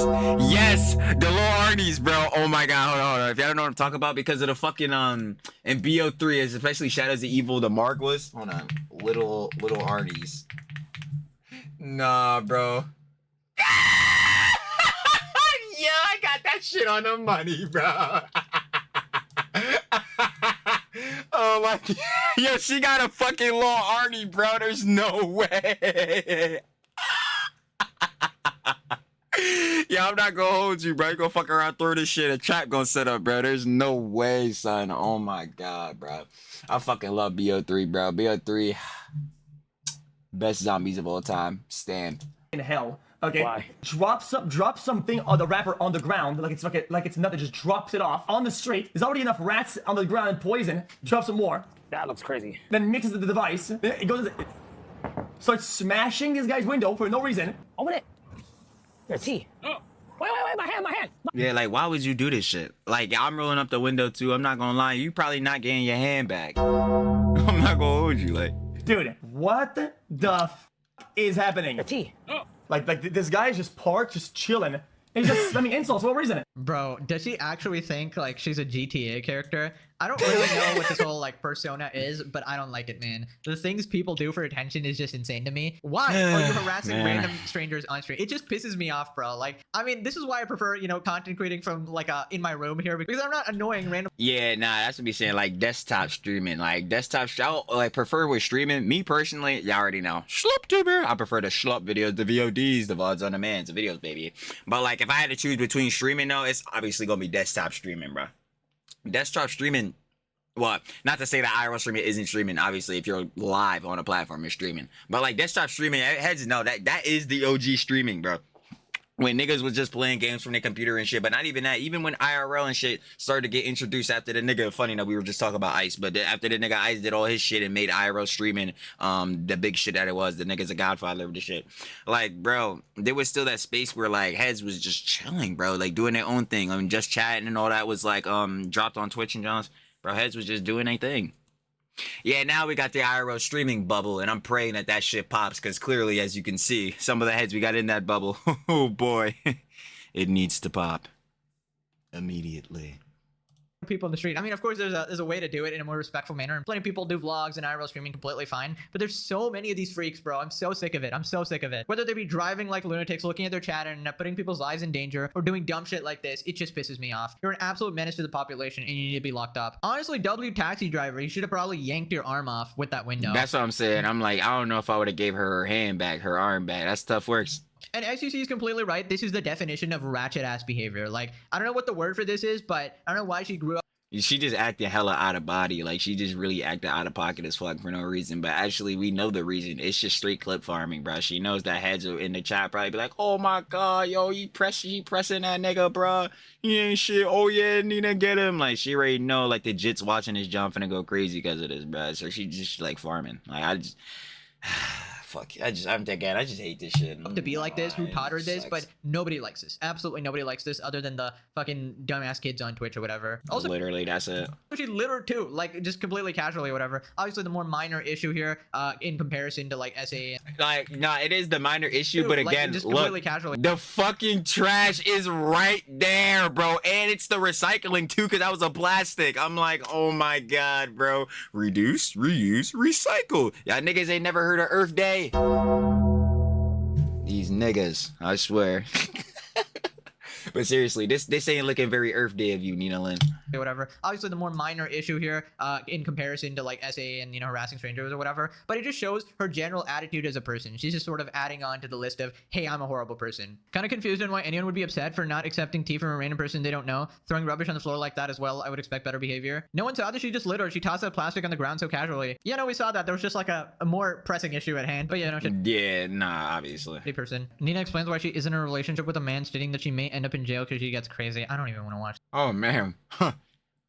Yes, the little Arnie's, bro. Oh my god, hold on. If y'all don't know what I'm talking about, because of the fucking in BO3, especially Shadows of Evil, the mark was. Hold on, little Arnie's. Nah, bro. Yeah, I got that shit on the money, bro. Oh my, yo, she got a fucking little Arnie, bro. There's no way. Yeah, I'm not gonna hold you, bro. You gonna fuck around, throw this shit. A trap gonna set up, bro. There's no way, son. Oh my god, bro. I fucking love BO3, bro. BO3, best zombies of all time. Stand. In hell. Okay. Why? Drop something on the rapper on the ground, like it's nothing. Just drops it off on the street. There's already enough rats on the ground and poison. Drop some more. That looks crazy. Then mixes the device. Then it goes. Starts smashing this guy's window for no reason. Open it. Your tea. Oh. Wait, my hand. Yeah, like, why would you do this shit? Like, I'm rolling up the window too. I'm not gonna lie. You probably not getting your hand back. I'm not gonna hold you, like. Dude, what the f is happening? Your tea. Oh. Like this guy is just parked, just chilling. And he's just slamming insults for no reason. Bro, does she actually think like she's a GTA character? I don't really know what this whole like persona is, but I don't like it, man. The things people do for attention is just insane to me. Why are you harassing Man. random strangers on stream? It just pisses me off, bro. Like, I mean, this is why I prefer, you know, content creating from like in my room here, because I'm not annoying random. Yeah, nah, that's what we saying. Like desktop streaming, like I like prefer with streaming. Me personally, y'all already know, ShlupTuber. I prefer the schlup videos, the VODs, the VODs on demand, the videos, baby. But like, if I had to choose between streaming, though, it's obviously gonna be desktop streaming, bro. Desktop streaming. Well, not to say that IRL streaming isn't streaming. Obviously, if you're live on a platform, you're streaming. But like desktop streaming, heads know that is the OG streaming, bro. When niggas was just playing games from their computer and shit, but not even that. Even when IRL and shit started to get introduced after the nigga, funny enough, we were just talking about Ice, but after the nigga Ice did all his shit and made IRL streaming the big shit that it was, the nigga's a godfather of the shit. Like, bro, there was still that space where like heads was just chilling, bro, like doing their own thing. I mean, just chatting and all that was like dropped on Twitch and Johns. Bro, heads was just doing their thing. Yeah, now we got the IRL streaming bubble, and I'm praying that that shit pops, because clearly, as you can see, some of the heads we got in that bubble, oh boy, it needs to pop immediately. People in the street. I mean, of course, there's a way to do it in a more respectful manner, and plenty of people do vlogs and IRL streaming completely fine. But there's so many of these freaks, bro. I'm so sick of it. I'm so sick of it. Whether they be driving like lunatics, looking at their chat and putting people's lives in danger, or doing dumb shit like this, it just pisses me off. You're an absolute menace to the population, and you need to be locked up. Honestly, W taxi driver, you should have probably yanked your arm off with that window. That's what I'm saying. I'm like, I don't know if I would have gave her hand back, her arm back. That's tough works. And XUC is completely right. This is the definition of ratchet ass behavior. Like, I don't know what the word for this is, but I don't know why she grew up. She just acted hella out of body. Like, she just really acted out of pocket as fuck for no reason. But actually, we know the reason. It's just straight clip farming, bro. She knows that heads in the chat probably be like, oh my god, yo, you pressing that nigga, bro. He ain't shit. Oh yeah, Nina, get him. Like, she already know, like, the jits watching this jump finna go crazy because of this, bro. So she just, like, farming. Like, I just... Fuck, I just hate this shit. To be like this, who taught her this, but nobody likes this. Absolutely nobody likes this other than the fucking dumbass kids on Twitch or whatever. Also, literally, that's it. She littered too, like just completely casually or whatever. Obviously, the more minor issue here, in comparison to like SA. Like, nah, it is the minor issue, but like, again, just look, completely casually. the fucking trash is right there, bro, and it's the recycling too, because that was a plastic. I'm like, oh my god, bro. Reduce, reuse, recycle. Y'all niggas ain't never heard of Earth Day. These niggas, I swear. But seriously, this ain't looking very Earth Day of you, Nina Lynn. Whatever. Obviously, the more minor issue here, in comparison to like SA and, you know, harassing strangers or whatever. But it just shows her general attitude as a person. She's just sort of adding on to the list of, hey, I'm a horrible person. Kind of confused on why anyone would be upset for not accepting tea from a random person they don't know. Throwing rubbish on the floor like that as well. I would expect better behavior. No one saw that she just littered. She tossed that plastic on the ground so casually. Yeah, no, we saw that. There was just like a more pressing issue at hand. But yeah, no shit. Yeah, nah, obviously. Person. Nina explains why she isn't in a relationship with a man, stating that she may end up in jail because she gets crazy. I don't even want to watch. Oh man. Huh.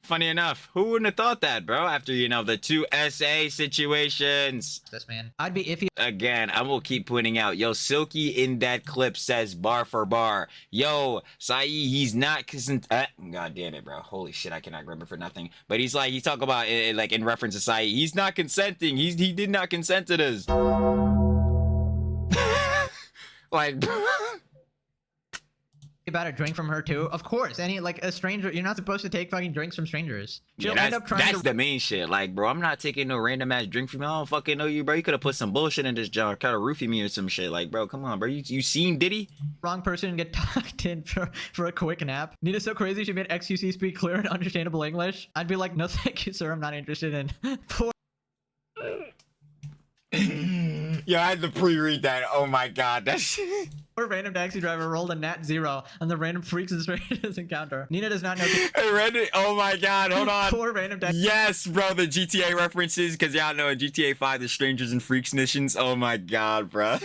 Funny enough, who wouldn't have thought that, bro? After, you know, the two SA situations. This man. I'd be iffy. Again, I will keep pointing out, yo, Silky in that clip says bar for bar. Yo, Sai, he's not god damn it, bro. Holy shit, I cannot remember for nothing. But he's talk about it, like in reference to Sai, he's not consenting. He did not consent to this. Like, about a drink from her too. Of course, any like a stranger, you're not supposed to take fucking drinks from strangers. She'll yeah, end up trying that's the main shit. Like, bro, I'm not taking no random ass drink from you. I don't fucking know you, bro. You could have put some bullshit in this jar, kind of roofie me or some shit. Like, bro, come on, bro. You seen Diddy? Wrong person and get tucked in for a quick nap. Nina's so crazy she made XUC speak clear and understandable English. I'd be like, no thank you, sir. I'm not interested in. Poor Yo, I had to pre-read that. Oh my god, that shit. Poor random taxi driver rolled a nat 0 on the random freaks and strangers encounter. Nina does not know. Oh my god, hold on. Poor random taxi. Yes, bro, the GTA references, because y'all know in GTA 5 the strangers and freaks missions. Oh my god, bro.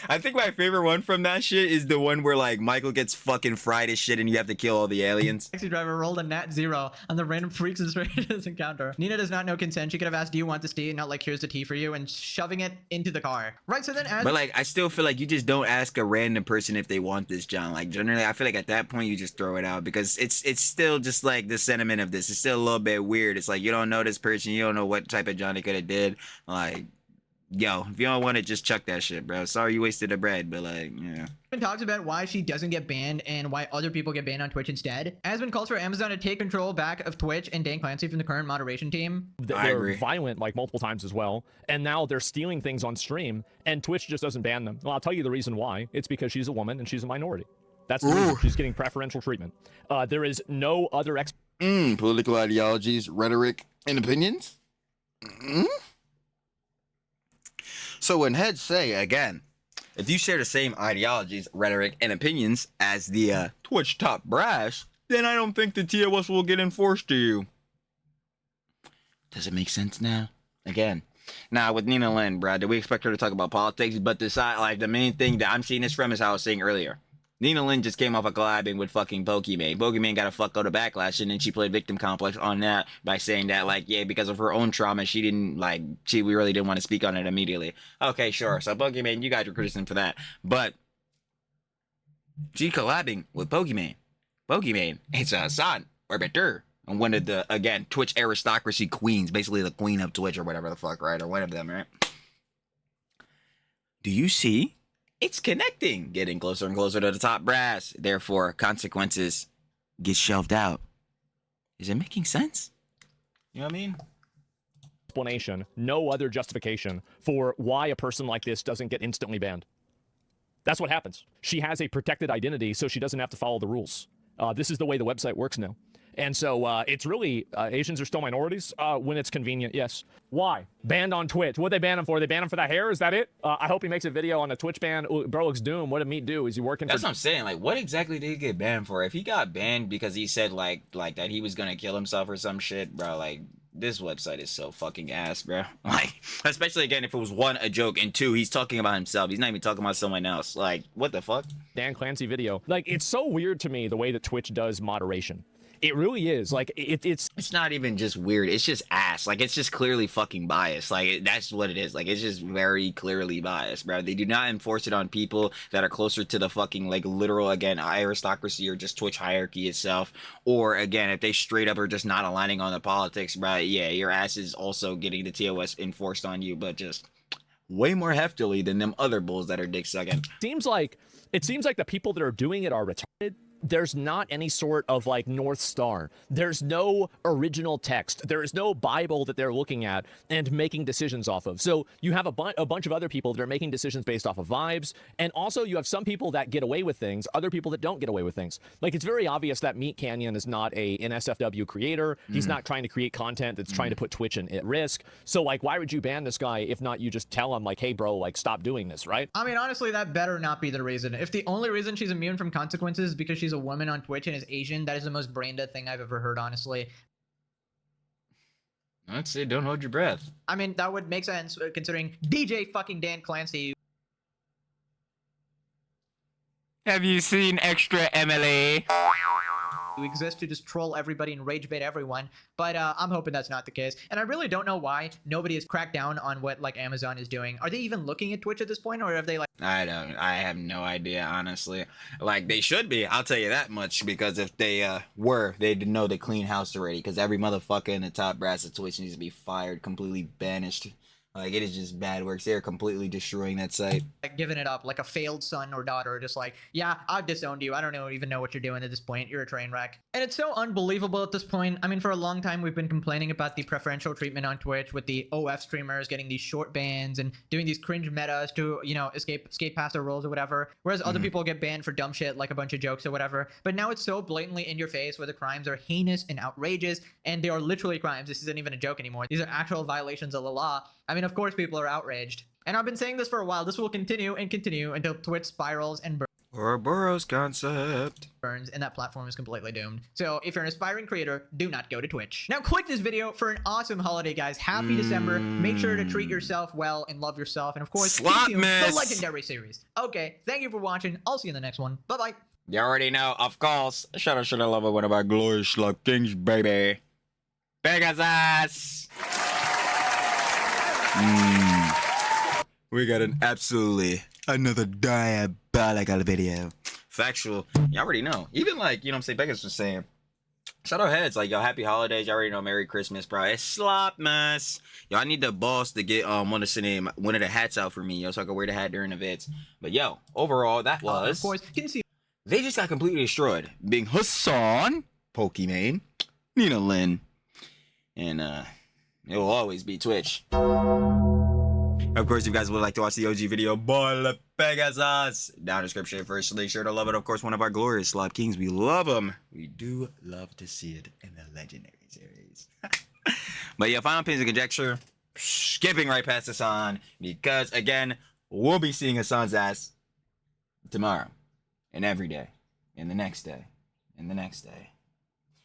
I think my favorite one from that shit is the one where like Michael gets fucking fried as shit and you have to kill all the aliens. Taxi driver rolled a nat 0 on the random freaks and strangers encounter. Nina does not know consent. She could have asked, do you want this tea? Not like, here's the tea for you, and shoving it into the car. Right, so then as— But like, I still feel like you just don't ask a random person if they want this, John. Like, generally, I feel like at that point you just throw it out, because it's still just like the sentiment of this. It's still a little bit weird. It's like, you don't know this person. You don't know what type of John they could have did. Like, yo, if you don't want it, just chuck that shit, bro. Sorry you wasted the bread, but like, yeah. Talks about why she doesn't get banned and why other people get banned on Twitch instead. Aspen calls for Amazon to take control back of Twitch and Dan Clancy from the current moderation team. They're violent like multiple times as well, and now they're stealing things on stream, and Twitch just doesn't ban them. Well, I'll tell you the reason why. It's because she's a woman and she's a minority. That's the reason she's getting preferential treatment. There is no other political ideologies, rhetoric, and opinions. So when heads say, again, if you share the same ideologies, rhetoric, and opinions as the Twitch top brass, then I don't think the TOS will get enforced to you. Does it make sense now? Again. Now, with Nina Lynn, bro, did we expect her to talk about politics? But the main thing that I'm seeing this from is how I was saying earlier. Nina Lynn just came off of collabing with fucking Pokimane. Pokimane got a fuckload of backlash, and then she played victim complex on that by saying that, like, yeah, because of her own trauma, we really didn't want to speak on it immediately. Okay, sure. So Pokimane, you guys were criticizing for that. But she collabing with Pokimane. Pokimane, it's Hasan, or better. And one of the, again, Twitch aristocracy queens, basically the queen of Twitch or whatever the fuck, right? Or one of them, right? Do you see? It's connecting, getting closer and closer to the top brass. Therefore, consequences get shelved out. Is it making sense? You know what I mean? Explanation, no other justification for why a person like this doesn't get instantly banned. That's what happens. She has a protected identity, so she doesn't have to follow the rules. This is the way the website works now. And so it's really, Asians are still minorities when it's convenient, yes. Why? Banned on Twitch. What they ban him for? They ban him for the hair? Is that it? I hope he makes a video on a Twitch ban. Ooh, bro looks doomed. What did Meat do? Is he working That's for... what I'm saying. Like, what exactly did he get banned for? If he got banned because he said, like that he was gonna kill himself or some shit, bro, like, this website is so fucking ass, bro. Like, especially, again, if it was one, a joke, and two, he's talking about himself. He's not even talking about someone else. Like, what the fuck? Dan Clancy video. Like, it's so weird to me the way that Twitch does moderation. It really is. Like, it's not even just weird. It's just ass. Like, it's just clearly fucking biased. Like, that's what it is. Like, it's just very clearly biased, bro. They do not enforce it on people that are closer to the fucking, like, literal, again, aristocracy or just Twitch hierarchy itself. Or, again, if they straight up are just not aligning on the politics, bro, yeah, your ass is also getting the TOS enforced on you, but just way more heftily than them other bulls that are dick sucking. It seems like the people that are doing it are retarded. There's not any sort of like North Star. There's no original text. There is no Bible that they're looking at and making decisions off of. So you have a bunch of other people that are making decisions based off of vibes. And also you have some people that get away with things, other people that don't get away with things. Like, it's very obvious that Meat Canyon is not an SFW creator. He's not trying to create content that's trying to put Twitch at risk. So like, why would you ban this guy if not you just tell him like, hey bro, like, stop doing this, right? I mean, honestly, that better not be the reason. If the only reason she's immune from consequences is because she's a woman on Twitch and is Asian, that is the most brain dead thing I've ever heard, honestly. I'd say don't hold your breath. I mean, that would make sense considering DJ fucking Dan Clancy. Have you seen Extra Emily? Who exists to just troll everybody and rage bait everyone, but I'm hoping that's not the case. And I really don't know why nobody has cracked down on what like Amazon is doing. Are they even looking at Twitch at this point, or have they like... I have no idea, honestly. Like, they should be, I'll tell you that much, because if they were, they'd know they clean house already, because every motherfucker in the top brass of Twitch needs to be fired, completely banished. Like, it is just bad works. They're completely destroying that site. Like, giving it up like a failed son or daughter, just like, yeah, I've disowned you. I don't even know what you're doing at this point. You're a train wreck. And it's so unbelievable at this point. I mean, for a long time, we've been complaining about the preferential treatment on Twitch with the OF streamers getting these short bans and doing these cringe metas to, you know, escape past their rules or whatever. Whereas other people get banned for dumb shit, like a bunch of jokes or whatever. But now it's so blatantly in your face where the crimes are heinous and outrageous, and they are literally crimes. This isn't even a joke anymore. These are actual violations of the law. I mean, of course people are outraged. And I've been saying this for a while. This will continue and continue until Twitch spirals and burns. Ouroboros concept. Burns, and that platform is completely doomed. So if you're an aspiring creator, do not go to Twitch. Now click this video for an awesome holiday, guys. Happy December. Make sure to treat yourself well and love yourself. And of course, continue the legendary series. Okay, thank you for watching. I'll see you in the next one. Bye-bye. You already know, of course. Shout out to the love of one of our glorious slop kings, baby. Pegasus! We got an another diabolical video. Factual. You already know. Even like, you know what I'm saying, Pegasus was saying, Shout out heads, like, yo, happy holidays. You already know Merry Christmas, bro. It's Slopmas. Yo, I need the boss to get one of the hats out for me, yo, so I can wear the hat during the vids. But yo, overall, that was of course, can see. they just got completely destroyed. Being Hasan, Pokimane, Nina Lynn, and it will always be Twitch. Of course, if you guys would like to watch the OG video, boy, Pegasus, down in the description first. Make sure to love it. Of course, one of our glorious Slop Kings. We love them. We do love to see it in the legendary series. But yeah, final opinions and conjecture. Skipping right past Hasan because again, we'll be seeing Hasan's ass tomorrow, and every day, and the next day, and the next day,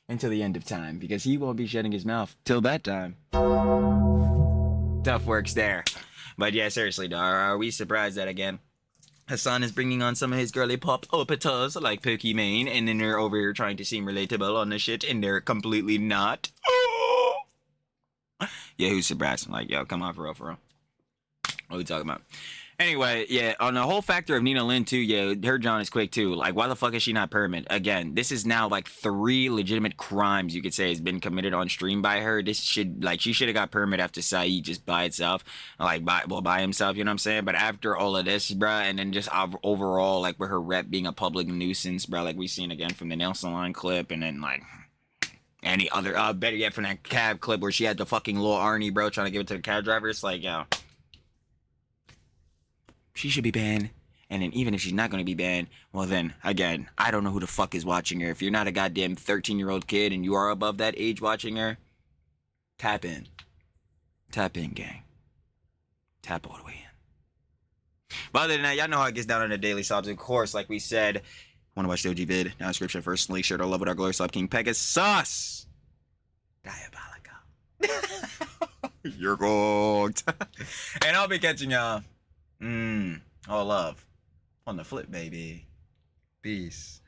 until the end of time, because he won't be shutting his mouth till that time. Tough works there. But yeah, seriously, though, are we surprised that again Hasan is bringing on some of his girly pop opetas like Pokimane, and then they're over here trying to seem relatable on this shit, and they're completely not? Yeah, who's surprised? I'm like, yo, come on, for real, for real. What are we talking about? Anyway, yeah, on the whole factor of Nina Lynn too, yeah, her John is quick too. Like, why the fuck is she not permit? Again, this is now like 3 legitimate crimes you could say has been committed on stream by her. This should, like, she should have got permit after Saeed just by itself, like by himself, you know what I'm saying? But after all of this, bruh, and then just overall, like, with her rep being a public nuisance, bruh, like we seen again from the nail salon clip, and then like any other, better yet from that cab clip where she had the fucking little Arnie, bro, trying to give it to the cab driver. It's like, yo, she should be banned. And then even if she's not going to be banned, well then, again, I don't know who the fuck is watching her. If you're not a goddamn 13-year-old kid and you are above that age watching her, tap in. Tap in, gang. Tap all the way in. But other than that, y'all know how it gets down on the daily subs. Of course, like we said, want to watch the OG vid, down in the description first. Make sure to love with our glorious Slop King Pegasus. Diabolical. You're cooked. And I'll be catching y'all. All love on the flip, baby. Peace.